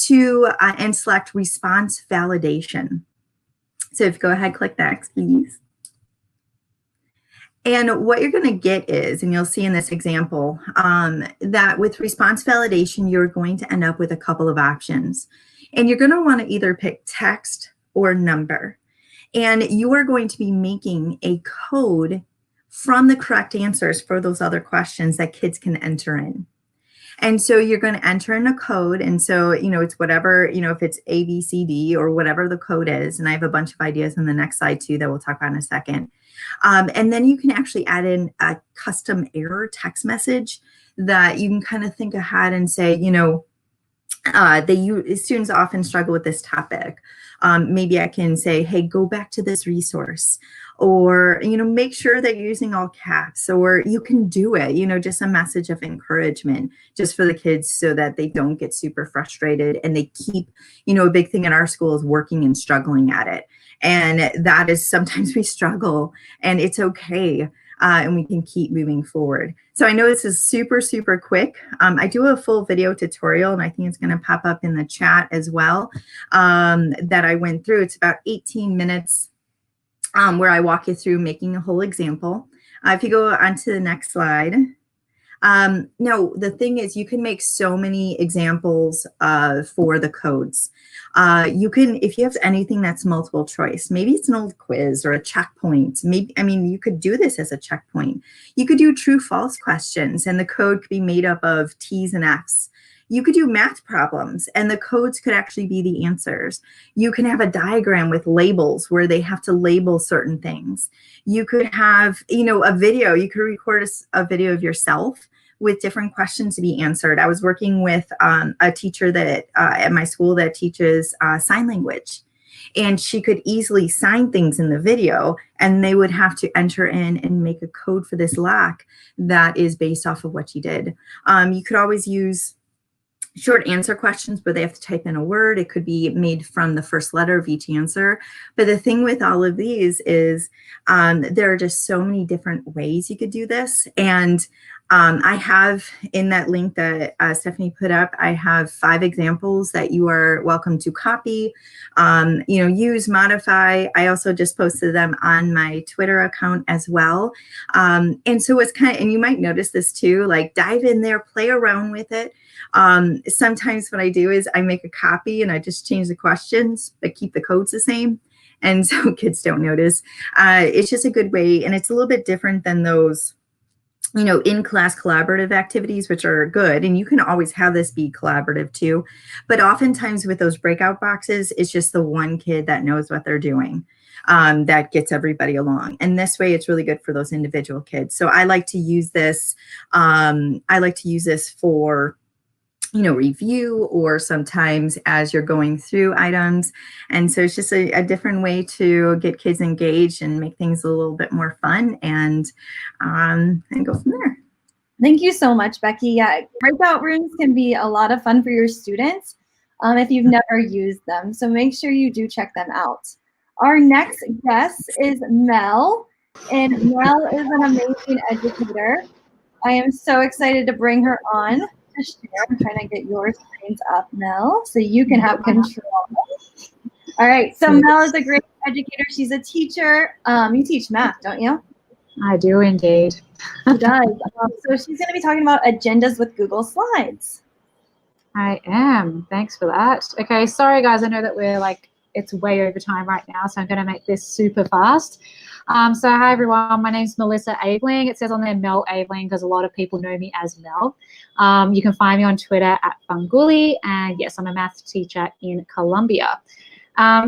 and select response validation. So if you go ahead, click next, please. And what you're going to get is, and you'll see in this example, that with response validation, you're going to end up with a couple of options. And you're going to want to either pick text or number. And you are going to be making a code from the correct answers for those other questions that kids can enter in. And so you're going to enter in a code. And so, it's whatever, if it's A, B, C, D, or whatever the code is. And I have a bunch of ideas on the next slide too that we'll talk about in a second. And then you can actually add in a custom error text message that you can kind of think ahead and say, students often struggle with this topic. Maybe I can say, hey, go back to this resource, or, make sure that you're using all caps, or you can do it, just a message of encouragement just for the kids so that they don't get super frustrated and they keep, a big thing in our school is working and struggling at it. And that is sometimes we struggle, and it's okay. And we can keep moving forward. So I know this is super, super quick. I do a full video tutorial, and I think it's going to pop up in the chat as well, that I went through. It's about 18 minutes where I walk you through making a whole example. If you go on to the next slide. No, the thing is, you can make so many examples for the codes. You can, if you have anything that's multiple choice, maybe it's an old quiz or a checkpoint. You could do this as a checkpoint. You could do true false questions, and the code could be made up of T's and F's. You could do math problems, and the codes could actually be the answers. You can have a diagram with labels where they have to label certain things. You could have, a video. You could record a video of yourself with different questions to be answered. I was working with a teacher that at my school that teaches sign language. And she could easily sign things in the video, and they would have to enter in and make a code for this lock that is based off of what you did. You could always use short answer questions where they have to type in a word. It could be made from the first letter of each answer. But the thing with all of these is there are just so many different ways you could do this. And I have in that link that Stephanie put up, I have 5 examples that you are welcome to copy, use, modify. I also just posted them on my Twitter account as well. And so it's and you might notice this too, like dive in there, play around with it. Sometimes what I do is I make a copy and I just change the questions, but keep the codes the same. And so kids don't notice. It's just a good way. And it's a little bit different than those in-class collaborative activities, which are good. And you can always have this be collaborative too. But oftentimes with those breakout boxes, it's just the one kid that knows what they're doing that gets everybody along. And this way, it's really good for those individual kids. So I like to use this. For review, or sometimes as you're going through items. And so it's just a different way to get kids engaged and make things a little bit more fun, and go from there. Thank you so much, Becky. Yeah, breakout rooms can be a lot of fun for your students if you've never used them. So make sure you do check them out. Our next guest is Mel, and Mel is an amazing educator. I am so excited to bring her on to share. I'm trying to get your screens up, Mel, so you can have control. All right, so Mel is a great educator. She's a teacher. You teach math, don't you? I do indeed. She does. So she's going to be talking about agendas with Google Slides. I am. Thanks for that. Okay, sorry guys, I know that it's way over time right now, so I'm going to make this super fast. So hi everyone, my name's Melissa Aveling. It says on there Mel Aveling because a lot of people know me as Mel. You can find me on Twitter at Funguli, and yes, I'm a math teacher in Colombia.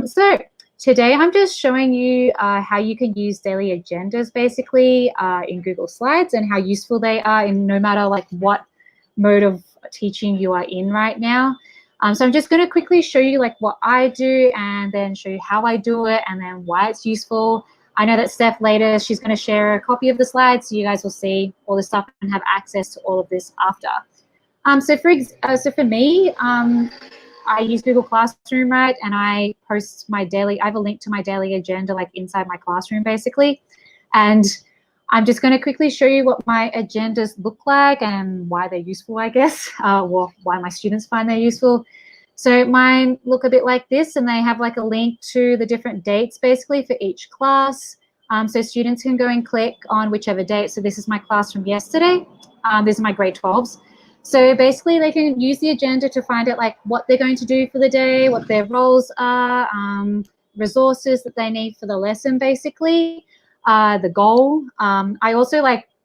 So today I'm just showing you how you can use daily agendas basically in Google Slides and how useful they are in no matter what mode of teaching you are in right now. So I'm just going to quickly show you what I do and then show you how I do it and then why it's useful. I know that Steph later, she's going to share a copy of the slides so you guys will see all this stuff and have access to all of this after. So for me, I use Google Classroom, right? And I post my daily, I have a link to my daily agenda inside my classroom basically. And I'm just going to quickly show you what my agendas look like and why they're useful, I guess, or why my students find they're useful. So mine look a bit like this, and they have a link to the different dates basically for each class. So students can go and click on whichever date. So this is my class from yesterday. These are my grade 12s. So basically they can use the agenda to find out what they're going to do for the day, what their roles are, resources that they need for the lesson basically, the goal. I also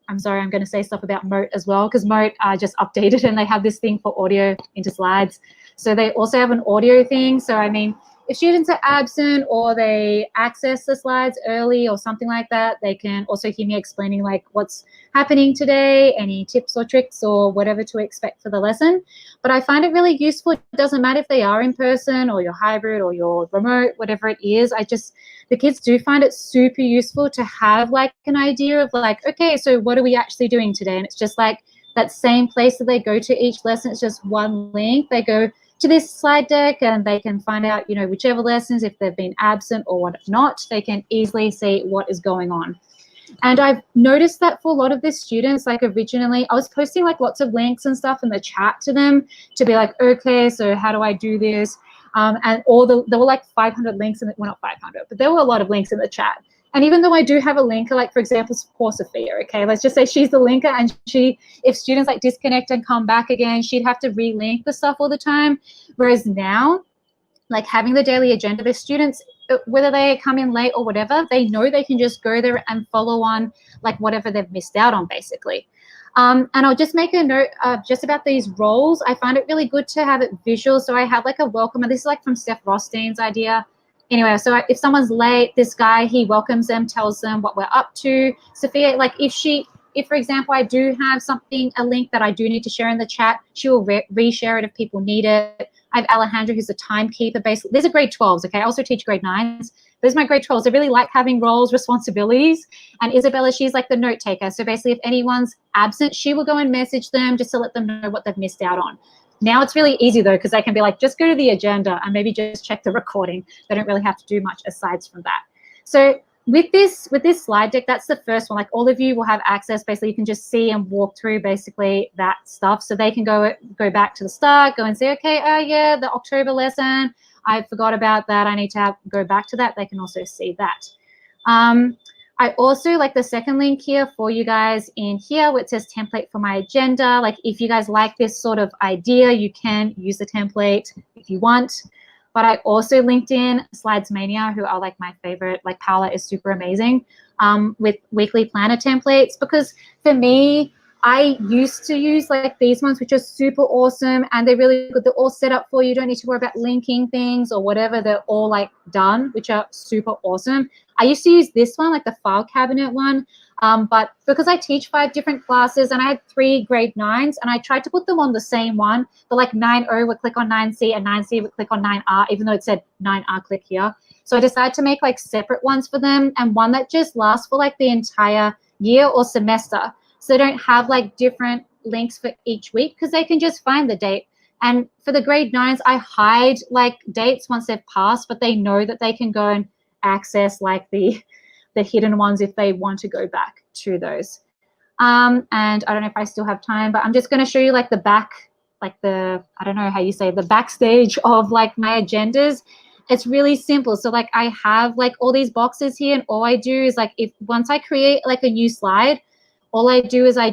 I'm sorry, I'm going to say stuff about Moat as well because Moat just updated and they have this thing for audio into slides. So they also have an audio thing. So I mean, if students are absent or they access the slides early or something like that, they can also hear me explaining what's happening today, any tips or tricks or whatever to expect for the lesson. But I find it really useful. It doesn't matter if they are in person or you're hybrid or you're remote, whatever it is. The kids do find it super useful to have an idea of okay, so what are we actually doing today? And it's just that same place that they go to each lesson. It's just one link. They go to this slide deck and they can find out, whichever lessons, if they've been absent or whatnot, they can easily see what is going on. And I've noticed that for a lot of the students, originally, I was posting lots of links and stuff in the chat to them to be okay, so how do I do this? And there were 500 links in it, well, not 500, but there were a lot of links in the chat. And even though I do have a linker, for example, for Sophia, okay, let's just say she's the linker and if students disconnect and come back again, she'd have to relink the stuff all the time. Whereas now, having the daily agenda, the students, whether they come in late or whatever, they know they can just go there and follow on whatever they've missed out on basically. And I'll just make a note just about these roles. I find it really good to have it visual. So I have a welcome, and this is from Steph Rothstein's idea. Anyway, so if someone's late, this guy, he welcomes them, tells them what we're up to. Sophia, if for example, I do have a link that I do need to share in the chat, she will reshare it if people need it. I have Alejandra, who's a timekeeper. Basically, these are grade 12s, okay? I also teach grade 9s. These are my grade 12s. I really like having roles, responsibilities. And Isabella, she's the note taker. So basically, if anyone's absent, she will go and message them just to let them know what they've missed out on. Now it's really easy though, because they can be just go to the agenda and maybe just check the recording. They don't really have to do much aside from that. So with this slide deck, that's the first one. All of you will have access. Basically, you can just see and walk through basically that stuff. So they can go back to the start, go and say, okay, yeah, the October lesson, I forgot about that. I need to go back to that. They can also see that. I also the second link here for you guys in here where it says template for my agenda. If you guys like this sort of idea, you can use the template if you want. But I also linked in Slides Mania, who are my favorite. Paula is super amazing with weekly planner templates, because for me, I used to use these ones, which are super awesome and they're really good. They're all set up for you. You don't need to worry about linking things or whatever. They're all done, which are super awesome. I used to use this one, the file cabinet one, but because I teach 5 different classes and I had 3 grade 9s and I tried to put them on the same one, but 9O would click on 9C and 9C would click on 9R, even though it said 9R click here. So I decided to make separate ones for them and one that just lasts for the entire year or semester. so they don't have like different links for each week because they can just find the date. And for the grade 9s, I hide like dates once they've passed, but they know that they can go and access like the hidden ones if they want to go back to those. And I don't know if I still have time, but I'm just going to show you like the back, like the, I don't know how you say, the backstage of like my agendas. It's really simple. So like I have like all these boxes here, and all I do is like, if once I create like a new slide, all I do is I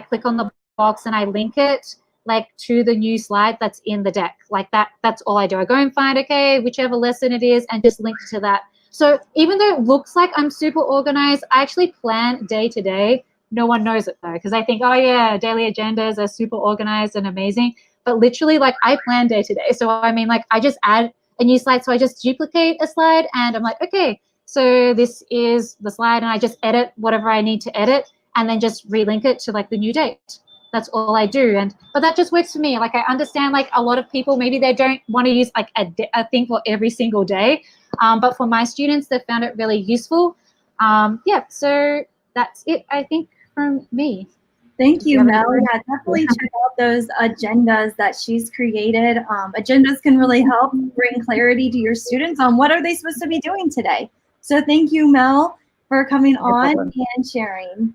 click on the box and I link it like to the new slide that's in the deck. Like that's all I do. I go and find, okay, whichever lesson it is, and just link to that. So even though it looks like I'm super organized, I actually plan day to day. No one knows it though, because I think, oh yeah, daily agendas are super organized and amazing. But literally, like I plan day to day. So I mean, like I just add a new slide. So I just duplicate a slide, and I'm like, okay, so this is the slide, and I just edit whatever I need to edit, and then just relink it to like the new date. That's all I do. But that just works for me. Like I understand like a lot of people, maybe they don't want to use like a thing for every single day. But for my students, they found it really useful. Yeah, so that's it, I think, from me. Thank you, Mel. Yeah, definitely check out those agendas that she's created. Agendas can really help bring clarity to your students on what are they supposed to be doing today. So thank you, Mel, for coming on and sharing.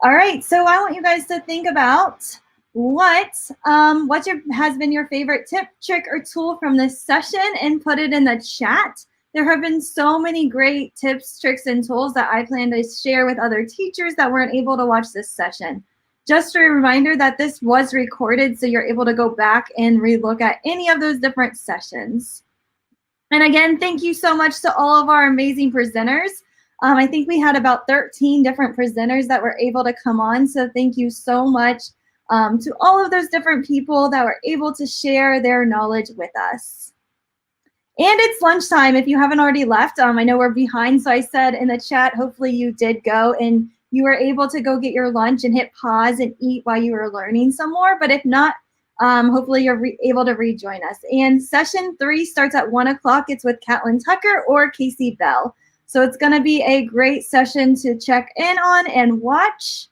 All right, so I want you guys to think about what has been your favorite tip, trick, or tool from this session, and put it in the chat. There have been so many great tips, tricks, and tools that I plan to share with other teachers that weren't able to watch this session. Just a reminder that this was recorded, so you're able to go back and relook at any of those different sessions. And again, thank you so much to all of our amazing presenters. I think we had about 13 different presenters that were able to come on, so thank you so much to all of those different people that were able to share their knowledge with us. And it's lunchtime if you haven't already left. I know we're behind, so I said in the chat, hopefully you did go and you were able to go get your lunch and hit pause and eat while you were learning some more. But if not, hopefully you're able to rejoin us. And session 3 starts at 1 o'clock. It's with Catlin Tucker or Casey Bell. So it's going to be a great session to check in on and watch.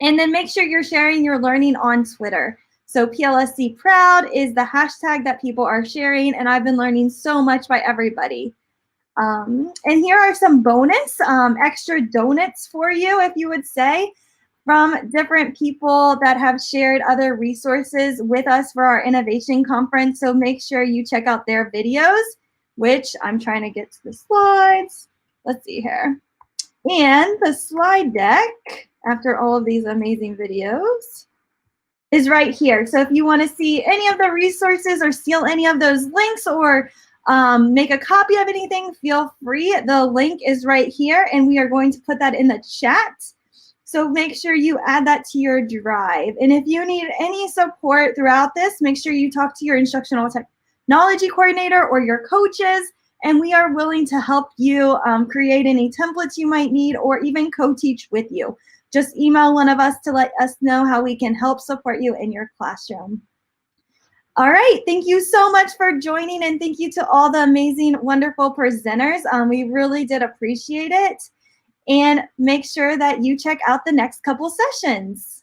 And then make sure you're sharing your learning on Twitter. So PLSC Proud is the hashtag that people are sharing, and I've been learning so much by everybody. And here are some bonus extra donuts for you, if you would say, from different people that have shared other resources with us for our innovation conference. So make sure you check out their videos, which I'm trying to get to the slides. Let's see here. And the slide deck, after all of these amazing videos, is right here. So if you want to see any of the resources or steal any of those links or make a copy of anything, feel free. The link is right here, and we are going to put that in the chat. So make sure you add that to your drive. And if you need any support throughout this, make sure you talk to your instructional technology coordinator or your coaches, and we are willing to help you create any templates you might need or even co-teach with you. Just email one of us to let us know how we can help support you in your classroom. All right, thank you so much for joining, and thank you to all the amazing, wonderful presenters. We really did appreciate it. And make sure that you check out the next couple sessions.